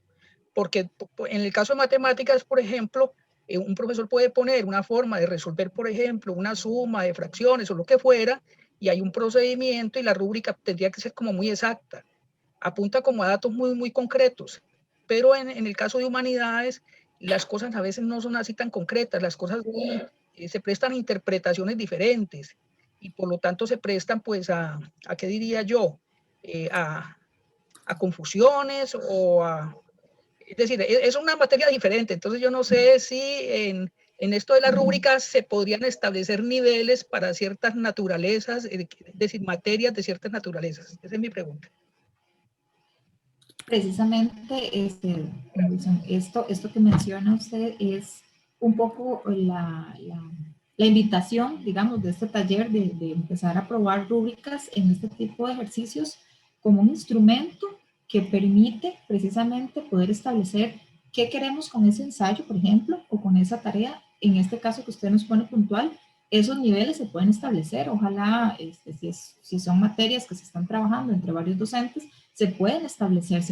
Porque en el caso de matemáticas, por ejemplo, un profesor puede poner una forma de resolver, por ejemplo, una suma de fracciones o lo que fuera, y hay un procedimiento y la rúbrica tendría que ser como muy exacta, apunta como a datos muy, muy concretos. Pero en el caso de humanidades, las cosas a veces no son así tan concretas, las cosas se prestan a interpretaciones diferentes y por lo tanto se prestan pues a ¿qué diría yo? A confusiones o a... Es decir, es una materia diferente, entonces yo no sé si en esto de las rúbricas se podrían establecer niveles para ciertas naturalezas, es decir, materias de ciertas naturalezas. Esa es mi pregunta. Precisamente, esto que menciona usted es un poco la invitación, digamos, de este taller de empezar a probar rúbricas en este tipo de ejercicios como un instrumento que permite precisamente poder establecer qué queremos con ese ensayo, por ejemplo, o con esa tarea. En este caso que usted nos pone puntual, esos niveles se pueden establecer. Ojalá, si son materias que se están trabajando entre varios docentes, se pueden establecer,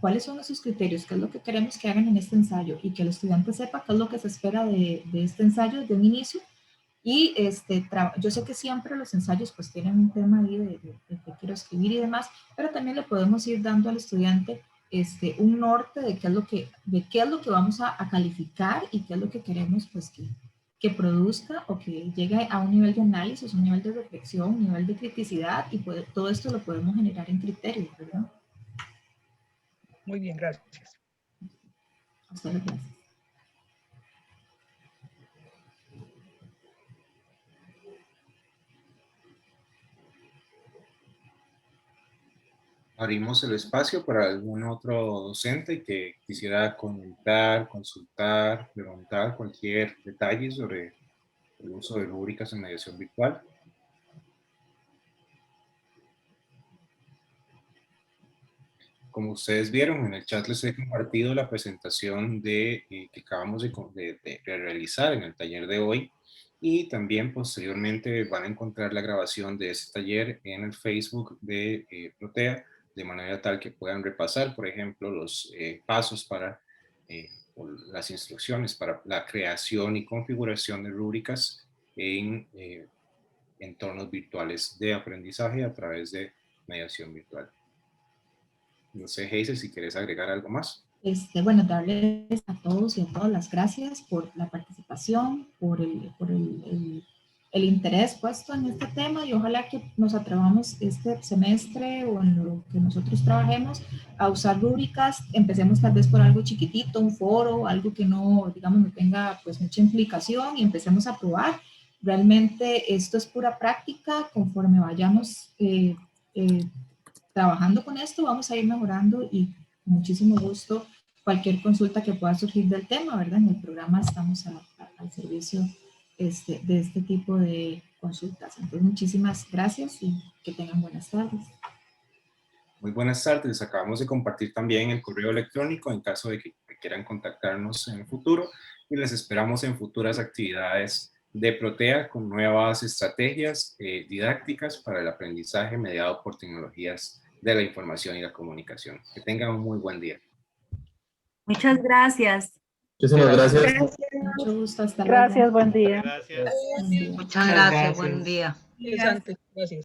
cuáles son esos criterios, qué es lo que queremos que hagan en este ensayo y que el estudiante sepa qué es lo que se espera de este ensayo desde un inicio. Y yo sé que siempre los ensayos pues tienen un tema ahí de que quiero escribir y demás, pero también le podemos ir dando al estudiante un norte de qué es lo que vamos a calificar y qué es lo que queremos pues que produzca o que llegue a un nivel de análisis, un nivel de reflexión, un nivel de criticidad, y todo esto lo podemos generar en criterios, ¿verdad? Muy bien, gracias. A ustedes, gracias. Abrimos el espacio para algún otro docente que quisiera comentar, consultar, preguntar cualquier detalle sobre el uso de rúbricas en mediación virtual. Como ustedes vieron, en el chat les he compartido la presentación que acabamos de realizar en el taller de hoy, y también posteriormente van a encontrar la grabación de ese taller en el Facebook de Protea, de manera tal que puedan repasar, por ejemplo, los pasos para, o las instrucciones para la creación y configuración de rúbricas en entornos virtuales de aprendizaje a través de mediación virtual. No sé, Hazel, si quieres agregar algo más. Bueno, darles a todos y a todas las gracias por la participación, por el interés puesto en este tema, y ojalá que nos atrevamos este semestre o en lo que nosotros trabajemos a usar rúbricas. Empecemos tal vez por algo chiquitito, un foro, algo que no, digamos, no tenga pues mucha implicación, y empecemos a probar. Realmente esto es pura práctica. Conforme vayamos trabajando con esto, vamos a ir mejorando, y con muchísimo gusto cualquier consulta que pueda surgir del tema, ¿verdad? En el programa estamos al servicio de este tipo de consultas. Entonces, muchísimas gracias y que tengan buenas tardes. Muy buenas tardes. Les acabamos de compartir también el correo electrónico en caso de que quieran contactarnos en el futuro, y les esperamos en futuras actividades de Protea con nuevas estrategias didácticas para el aprendizaje mediado por tecnologías de la información y la comunicación. Que tengan un muy buen día. Muchas gracias. Muchísimas gracias. Mucho gusto. Hasta luego. Gracias, buen día. Gracias. Buen día. Muchas gracias, buen día. Interesante, gracias.